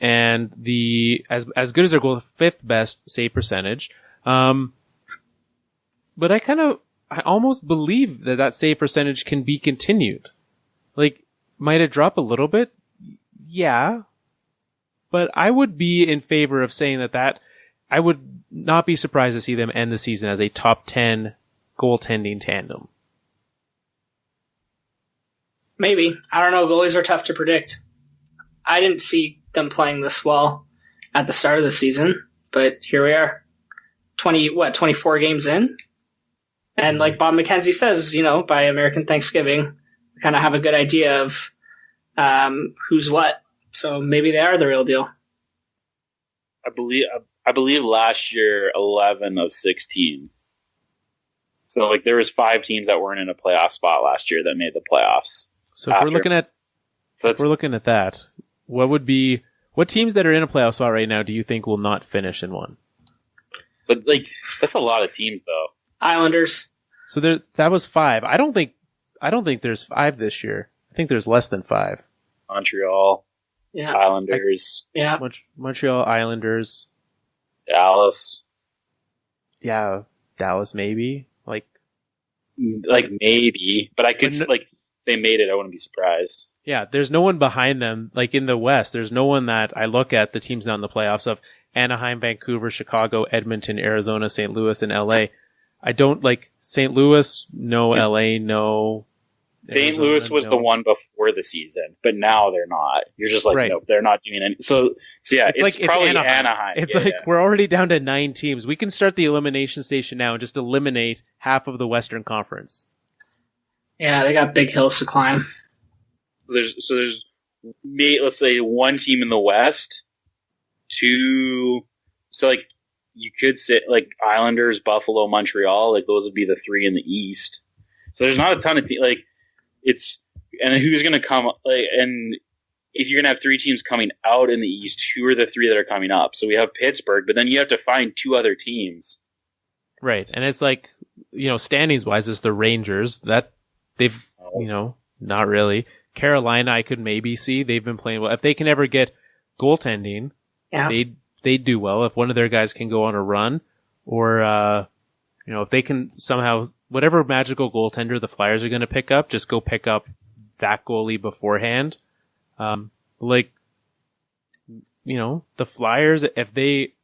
and as good as their goal, 5th best save percentage. But I almost believe that save percentage can be continued. Might it drop a little bit? Yeah. But I would be in favor of saying that I would not be surprised to see them end the season as a top 10 goaltending tandem. Maybe. I don't know. Goalies are tough to predict. I didn't see them playing this well at the start of the season, but here we are. 24 games in? And like Bob McKenzie says, by American Thanksgiving, we kind of have a good idea of who's what. So maybe they are the real deal. I believe last year 11 of 16. So like there was 5 teams that weren't in a playoff spot last year that made the playoffs. So if we're looking at that, what teams that are in a playoff spot right now do you think will not finish in one? But like that's a lot of teams though. Islanders. So that was 5. I don't think there's 5 this year. I think there's less than 5. Montreal. Yeah. Islanders. Montreal Islanders. Dallas. Yeah, Dallas maybe. Like maybe, but I could they made it. I wouldn't be surprised. Yeah, there's no one behind them. Like in the West, there's no one that I look at the teams now in the playoffs of Anaheim, Vancouver, Chicago, Edmonton, Arizona, St. Louis, and LA. I don't like St. Louis, no LA, no. St. Louis was the one before the season, but now they're not. You're just like, right. No, they're not doing any. So yeah, it's probably Anaheim. It's we're already down to 9 teams. We can start the elimination station now and just eliminate half of the Western Conference. Yeah, they got big hills to climb. There's let's say 1 team in the West, 2. So like you could say like Islanders, Buffalo, Montreal. Like those would be the 3 in the East. So there's not a ton of and who's going to come, and if you're going to have 3 teams coming out in the East, who are the 3 that are coming up? So we have Pittsburgh, but then you have to find 2 other teams. Right. And it's like, standings wise, it's the Rangers that they've, not really. Carolina, I could maybe see. They've been playing well. If they can ever get goaltending, they'd do well. If one of their guys can go on a run, or, if they can somehow, whatever magical goaltender the Flyers are going to pick up, just go pick up that goalie beforehand. The Flyers,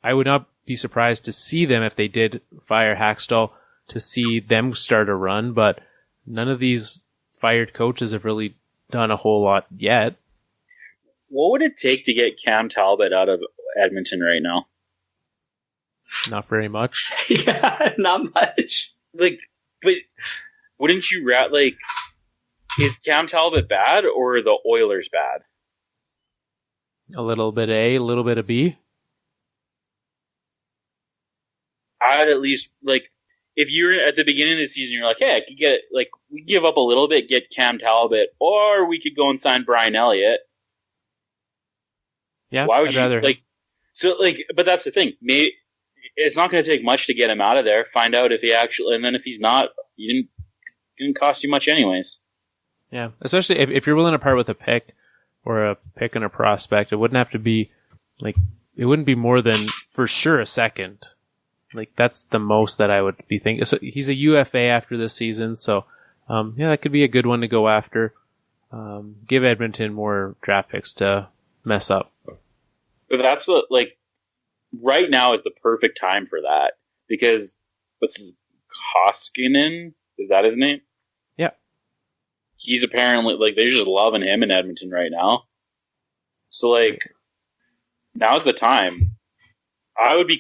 I would not be surprised to see them if they did fire Hextall, to see them start a run, but none of these fired coaches have really done a whole lot yet. What would it take to get Cam Talbot out of Edmonton right now? Not very much. Yeah, not much. But wouldn't you is Cam Talbot bad or are the Oilers bad? A little bit A, a little bit of B. I'd at least if you're at the beginning of the season, you're like, hey, I could get we give up a little bit, get Cam Talbot, or we could go and sign Brian Elliott. Yeah, why would but that's the thing. Maybe it's not going to take much to get him out of there. Find out if he actually, and then if he's not, he didn't cost you much anyways. Yeah, especially if you're willing to part with a pick or a pick and a prospect, it wouldn't have to be it wouldn't be more than for sure a second. That's the most that I would be thinking. So he's a UFA after this season, so that could be a good one to go after. Give Edmonton more draft picks to mess up. But that's right now is the perfect time for that, because what's his Koskinen? Is that his name? Yeah. He's apparently they're just loving him in Edmonton right now. So now's the time. I would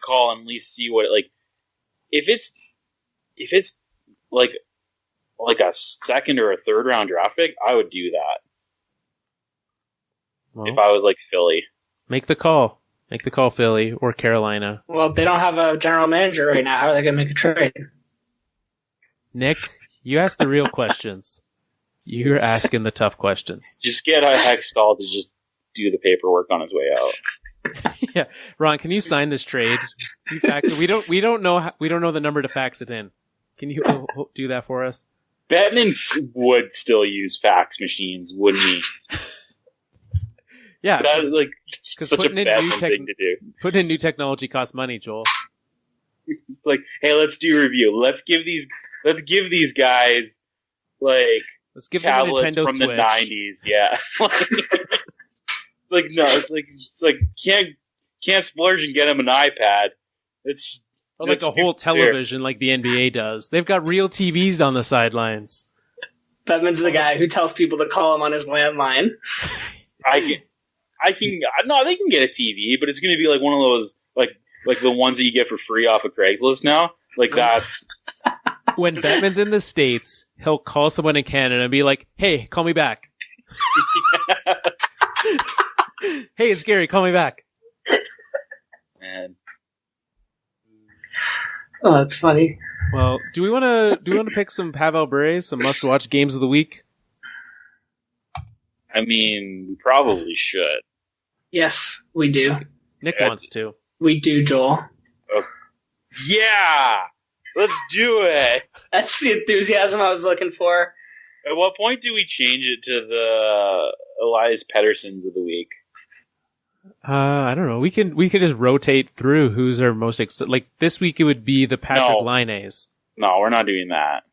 call and at least see what if it's a second or a third round draft pick, I would do that. Well, if I was Philly. Make the call. Make the call, Philly or Carolina. Well, they don't have a general manager right now. How are they going to make a trade? Nick, you ask the real questions. You're asking the tough questions. Just get Hextall to just do the paperwork on his way out. Yeah, Ron, can you sign this trade? You fax it. We don't know the number to fax it in. Can you do that for us? Bettman would still use fax machines, wouldn't he? Yeah, that is such a Bettman thing to do. Putting in new technology costs money, Joel. Hey, let's do a review. Let's give these guys let's give them a Nintendo from Switch. The 90s. Yeah. No, can't splurge and get them an iPad. It's a whole television like the NBA does. They've got real TVs on the sidelines. Bettman's the guy who tells people to call him on his landline. No, they can get a TV, but it's going to be like one of those, like the ones that you get for free off of Craigslist now. Like that's... When Bettman's in the States, he'll call someone in Canada and be like, hey, call me back. Hey, it's Gary, call me back. Man. Oh, that's funny. Well, do we want to pick some Pavel Bure, some must-watch games of the week? I mean, we probably should. Yes, we do. Nick wants to. We do, Joel. Oh. Yeah! Let's do it! That's the enthusiasm I was looking for. At what point do we change it to the Elias Petterssons of the week? I don't know. We could just rotate through who's our most like this week. It would be the Patrick Laines. No, we're not doing that.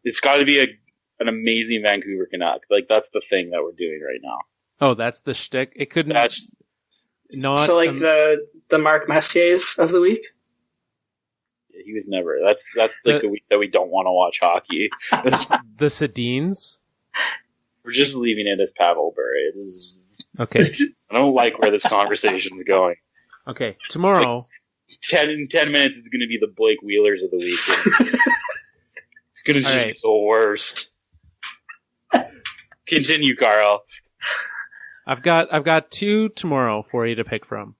It's got to be an amazing Vancouver Canuck. Like that's the thing that we're doing right now. Oh, that's the shtick. It couldn't. That's not. So like the Mark Messiers of the week. Yeah, he was never. That's like the week that we don't want to watch hockey. The Sedins. We're just leaving it as Pavel Bure. Okay. I don't like where this conversation's going. Okay, tomorrow. Like, in 10 minutes, it's going to be the Blake Wheelers of the week. It's going to just be the worst. Continue, Carl. I've got two tomorrow for you to pick from.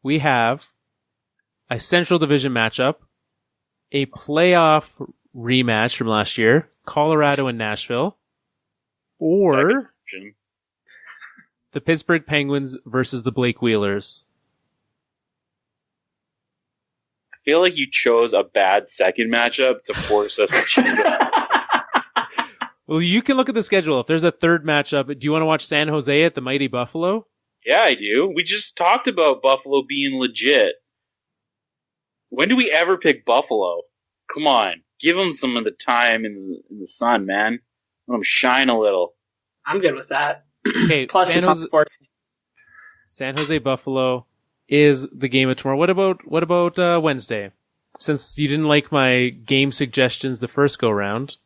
We have a Central Division matchup, a playoff rematch from last year, Colorado and Nashville, or the Pittsburgh Penguins versus the Blake Wheelers. I feel like you chose a bad second matchup to force us to choose that. Well, you can look at the schedule. If there's a third matchup, do you want to watch San Jose at the mighty Buffalo? Yeah, I do. We just talked about Buffalo being legit. When do we ever pick Buffalo? Come on. Give them some of the time in the sun, man. Let them shine a little. I'm good with that. Okay, Plus, San Jose Buffalo is the game of tomorrow. What about Wednesday? Since you didn't like my game suggestions the first go round.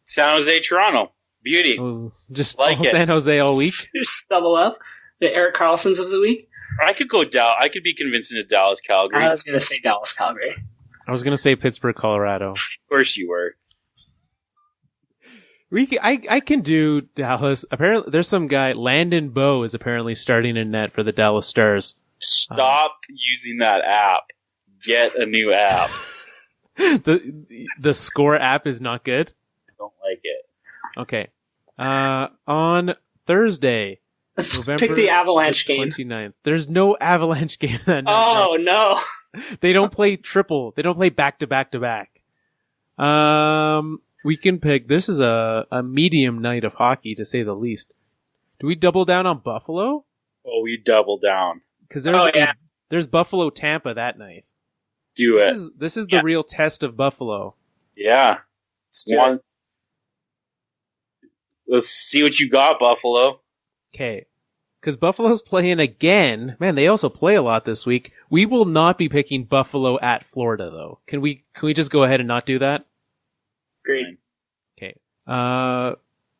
San Jose, Toronto. Beauty. Just like all San Jose all week? Just double up. The Eric Carlsons of the week. I could go down. I could be convincing to Dallas, Calgary. I was going to say Dallas, Calgary. I was going to say Pittsburgh, Colorado. Of course you were. I can do Dallas. Apparently, there's some guy, Landon Bowe, is apparently starting in net for the Dallas Stars. Stop using that app. Get a new app. The Score app is not good? I don't like it. Okay. On Thursday, Let's November pick the Avalanche game. 29th. There's no Avalanche game that night. Oh, no. They don't play triple. They don't play back-to-back-to-back. We can pick, this is a medium night of hockey, to say the least. Do we double down on Buffalo? Oh, we double down. Because there's Buffalo-Tampa that night. This is the real test of Buffalo. Yeah. Let's see what you got, Buffalo. Okay. Because Buffalo's playing again. Man, they also play a lot this week. We will not be picking Buffalo at Florida, though. Can we just go ahead and not do that? Great. Okay.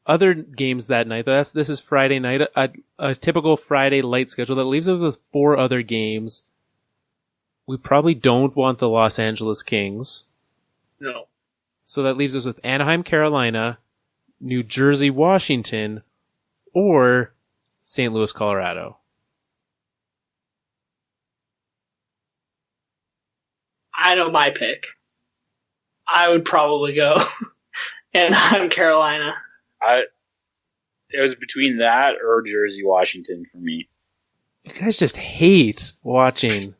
Other games that night. This is Friday night. A typical Friday light schedule that leaves us with 4 other games. We probably don't want the Los Angeles Kings. No. So that leaves us with Anaheim, Carolina, New Jersey, Washington, or St. Louis, Colorado. I know my pick. I would probably go Anaheim, Carolina. It was between that or Jersey, Washington for me. You guys just hate watching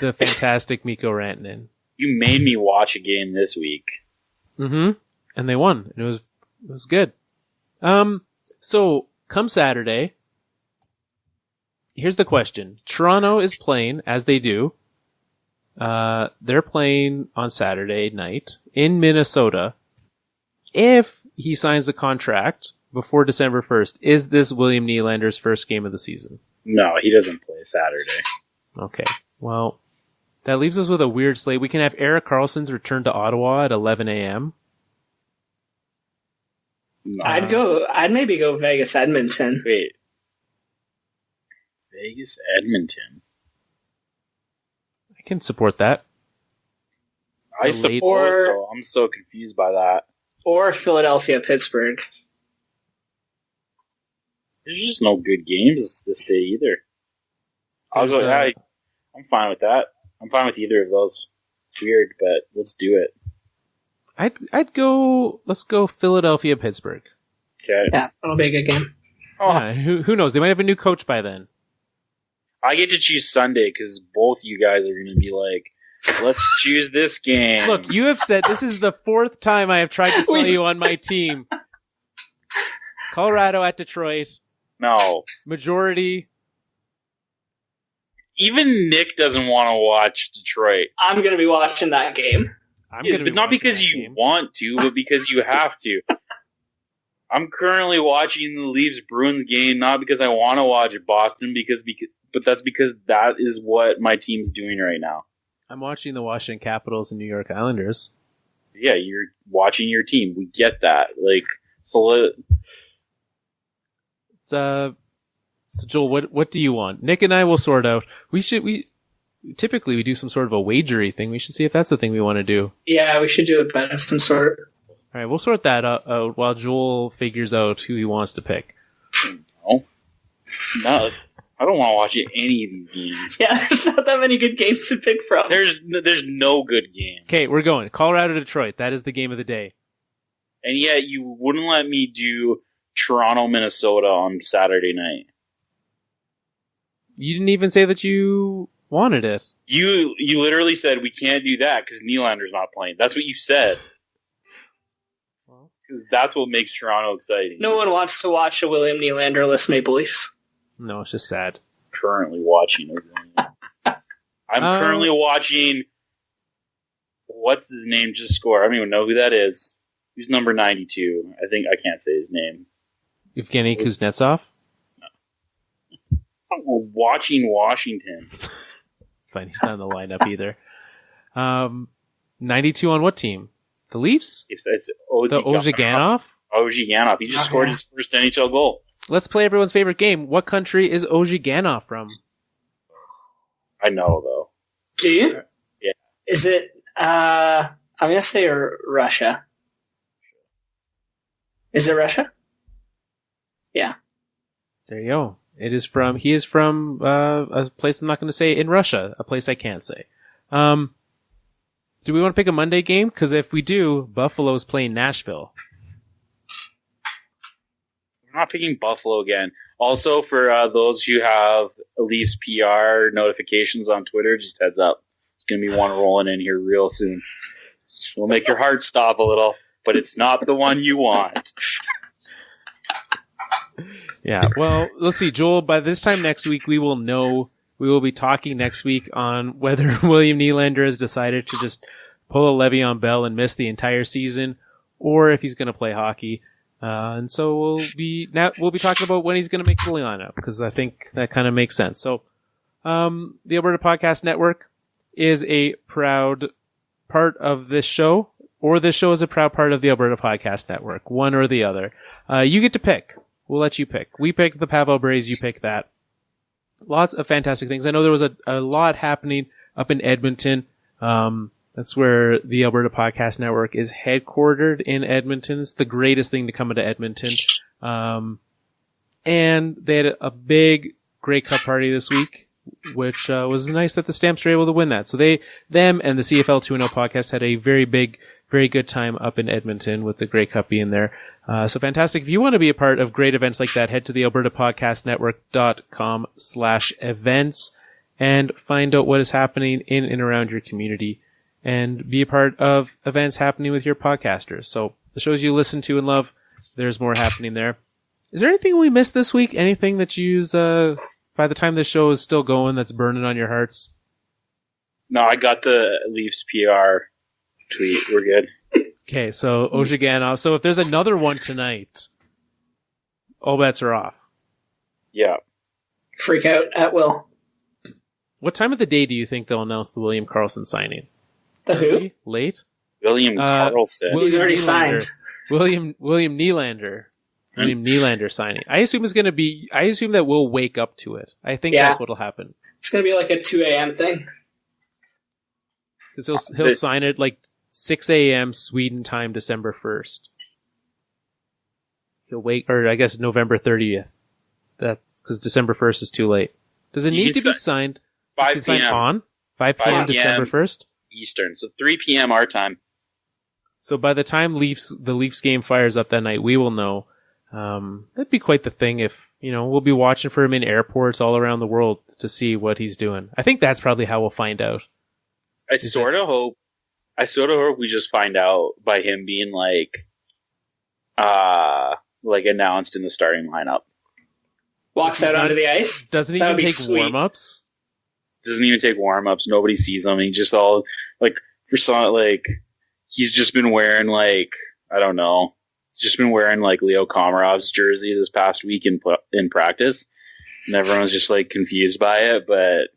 the fantastic Mikko Rantanen. You made me watch a game this week. Mm-hmm. And they won. It was good. So come Saturday, here's the question. Toronto is playing, as they do. They're playing on Saturday night in Minnesota. If he signs a contract before December 1st, is this William Nylander's first game of the season? No, he doesn't play Saturday. Okay. Well, That leaves us with a weird slate. We can have Erik Karlsson's return to Ottawa at 11 a.m. I'd maybe go Vegas Edmonton. Wait. Vegas Edmonton. I can support that. I suppose so. I'm so confused by that. Or Philadelphia Pittsburgh. There's just no good games this day either. I'm fine with that. I'm fine with either of those. It's weird, but let's do it. Let's go Philadelphia Pittsburgh. Okay. Yeah, that'll be a good game. Oh. Yeah, who knows? They might have a new coach by then. I get to choose Sunday because both you guys are going to be like, let's choose this game. Look, you have said this is the 4th time I have tried to sell you on my team. Colorado at Detroit. No. Majority. Even Nick doesn't want to watch Detroit. I'm going to be watching that game. But not because you want to, but because you have to. I'm currently watching the Leafs Bruins game, not because I want to watch Boston, but that's because that is what my team's doing right now. I'm watching the Washington Capitals and New York Islanders. Yeah, you're watching your team. We get that. So Joel, what do you want? Nick and I will sort out. Typically we do some sort of a wagery thing. We should see if that's the thing we want to do. Yeah, we should do a bet of some sort. All right, we'll sort that out while Joel figures out who he wants to pick. No, I don't want to watch any of these games. Yeah, there's not that many good games to pick from. There's no good games. Okay, we're going. Colorado, Detroit. That is the game of the day. And yet you wouldn't let me do Toronto, Minnesota on Saturday night. You didn't even say that you wanted it. You literally said we can't do that because Nylander's not playing. That's what you said. Because that's what makes Toronto exciting. No one wants to watch a William Nylander-less Maple Leafs. No, it's just sad. Currently watching it. I'm currently watching. What's his name? Just score. I don't even know who that is. Who's number 92? I think I can't say his name. Evgeny Kuznetsov? No. I'm watching Washington. It's fine. He's not in the lineup either. 92 on what team? The Leafs? It's Ozhiganov. Ozhiganov. He just scored his first NHL goal. Let's play everyone's favorite game. What country is Ozhiganov from? I know, though. Do you? Yeah. Is it, I'm going to say Russia. Is it Russia? Yeah. There you go. He is from a place I'm not going to say in Russia, a place I can't say. Do we want to pick a Monday game? Because if we do, Buffalo's playing Nashville. I'm not picking Buffalo again. Also, for those who have Leafs PR notifications on Twitter, just heads up. There's going to be one rolling in here real soon. We'll make your heart stop a little, but it's not the one you want. Yeah, well, let's see, Joel, by this time next week, we will know. We will be talking next week on whether William Nylander has decided to just pull a Le'Veon Bell and miss the entire season, or if he's going to play hockey. And so we'll be talking about when he's going to make the lineup, because I think that kind of makes sense. So, the Alberta Podcast Network is a proud part of this show, or this show is a proud part of the Alberta Podcast Network, one or the other. You get to pick. We'll let you pick. We picked the Pavel Braze, you pick that. Lots of fantastic things. I know there was a lot happening up in Edmonton. That's where the Alberta Podcast Network is headquartered, in Edmonton. It's the greatest thing to come into Edmonton. And they had a big Grey Cup party this week, which was nice that the Stamps were able to win that. So them and the CFL 2.0 podcast had a very big, very good time up in Edmonton with the Grey Cup being there. So fantastic. If you want to be a part of great events like that, head to the albertapodcastnetwork.com/events and find out what is happening in and around your community and be a part of events happening with your podcasters. So the shows you listen to and love, there's more happening there. Is there anything we missed this week? Anything that you by the time this show is still going, that's burning on your hearts? No, I got the Leafs PR tweet. We're good. Okay, so Ozhiganov. So if there's another one tonight, all bets are off. Yeah. Freak out at will. What time of the day do you think they'll announce the William Karlsson signing? The who? Late? William Karlsson. He's already signed. William Nylander. William Nylander signing. I assume that we'll wake up to it. I think that's what'll happen. It's going to be like a 2 a.m. thing. Because he'll sign it like 6 a.m. Sweden time, December 1st. He'll wait, or I guess November 30th. That's because December 1st is too late. Does it need to be signed? 5 p.m. On 5 p.m. December 1st? Eastern. So 3 p.m. our time. So by the time the Leafs game fires up that night, we will know. That'd be quite the thing if, we'll be watching for him in airports all around the world to see what he's doing. I think that's probably how we'll find out. I sort of hope we just find out by him being like announced in the starting lineup. Walks out onto the ice. Doesn't even take warm-ups. Doesn't even take warm-ups. Nobody sees him. He just all he's just been wearing I don't know. He's just been wearing Leo Komarov's jersey this past week in practice, and everyone's just confused by it. But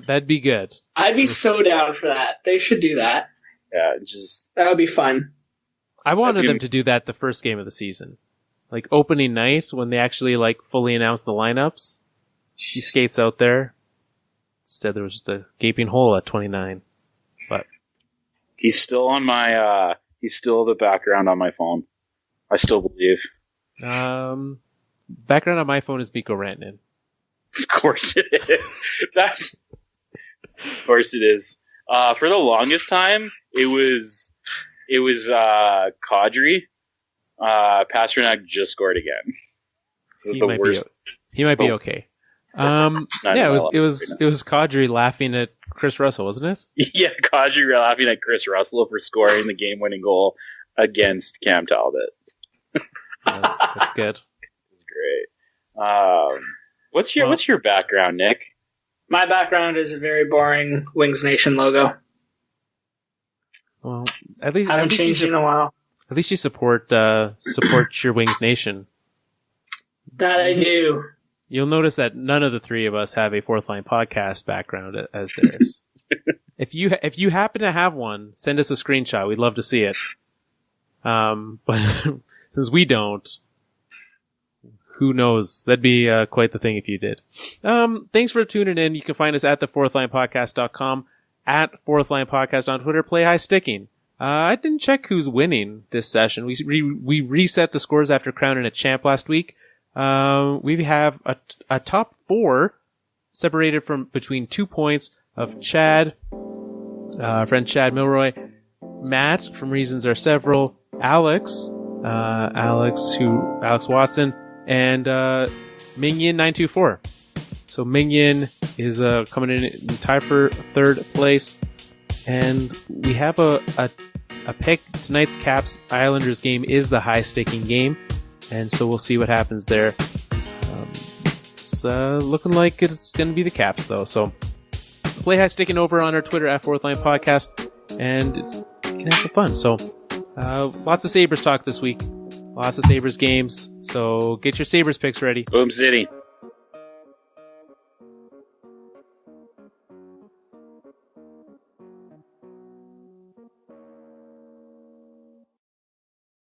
that'd be good. I'd be so down for that. They should do that. Yeah, that would be fun. I wanted them to do that the first game of the season. Opening night, when they actually fully announced the lineups, he skates out there. Instead, there was just a gaping hole at 29. But he's still on my. He's still the background on my phone. I still believe. Background on my phone is Mikko Rantanen. Of course it is. Of course it is. For the longest time, it was Kadri. Pasternak just scored again. This is the worst. He might be okay. It was Kadri laughing at Chris Russell, wasn't it? Yeah, Kadri laughing at Chris Russell for scoring the game-winning goal against Cam Talbot. That's good. That's great. What's your background, Nick? My background is a very boring Wings Nation logo. Well, at least haven't changed in a while. At least you support your Wings Nation. That I do. You'll notice that none of the three of us have a Fourth Line podcast background as theirs. If you happen to have one, send us a screenshot. We'd love to see it. But since we don't, who knows? That'd be quite the thing if you did. Thanks for tuning in. You can find us at thefourthlinepodcast.com, at Fourth Line Podcast on Twitter. Play High Sticking. I didn't check who's winning this session. We reset the scores after crowning a champ last week. We have a top 4 separated between 2 points of Chad, friend Chad Milroy, Matt from Reasons Are Several, Alex Watson, and Mingyin 924. So Mingyin is coming in tied for 3rd place, and we have a pick. Tonight's Caps Islanders game is the high sticking game. And so we'll see what happens there. It's looking like it's going to be the Caps, though. So play high sticking over on our Twitter at Fourth Line Podcast, and you can have some fun. So lots of Sabres talk this week. Lots of Sabres games. So get your Sabres picks ready. Boom City.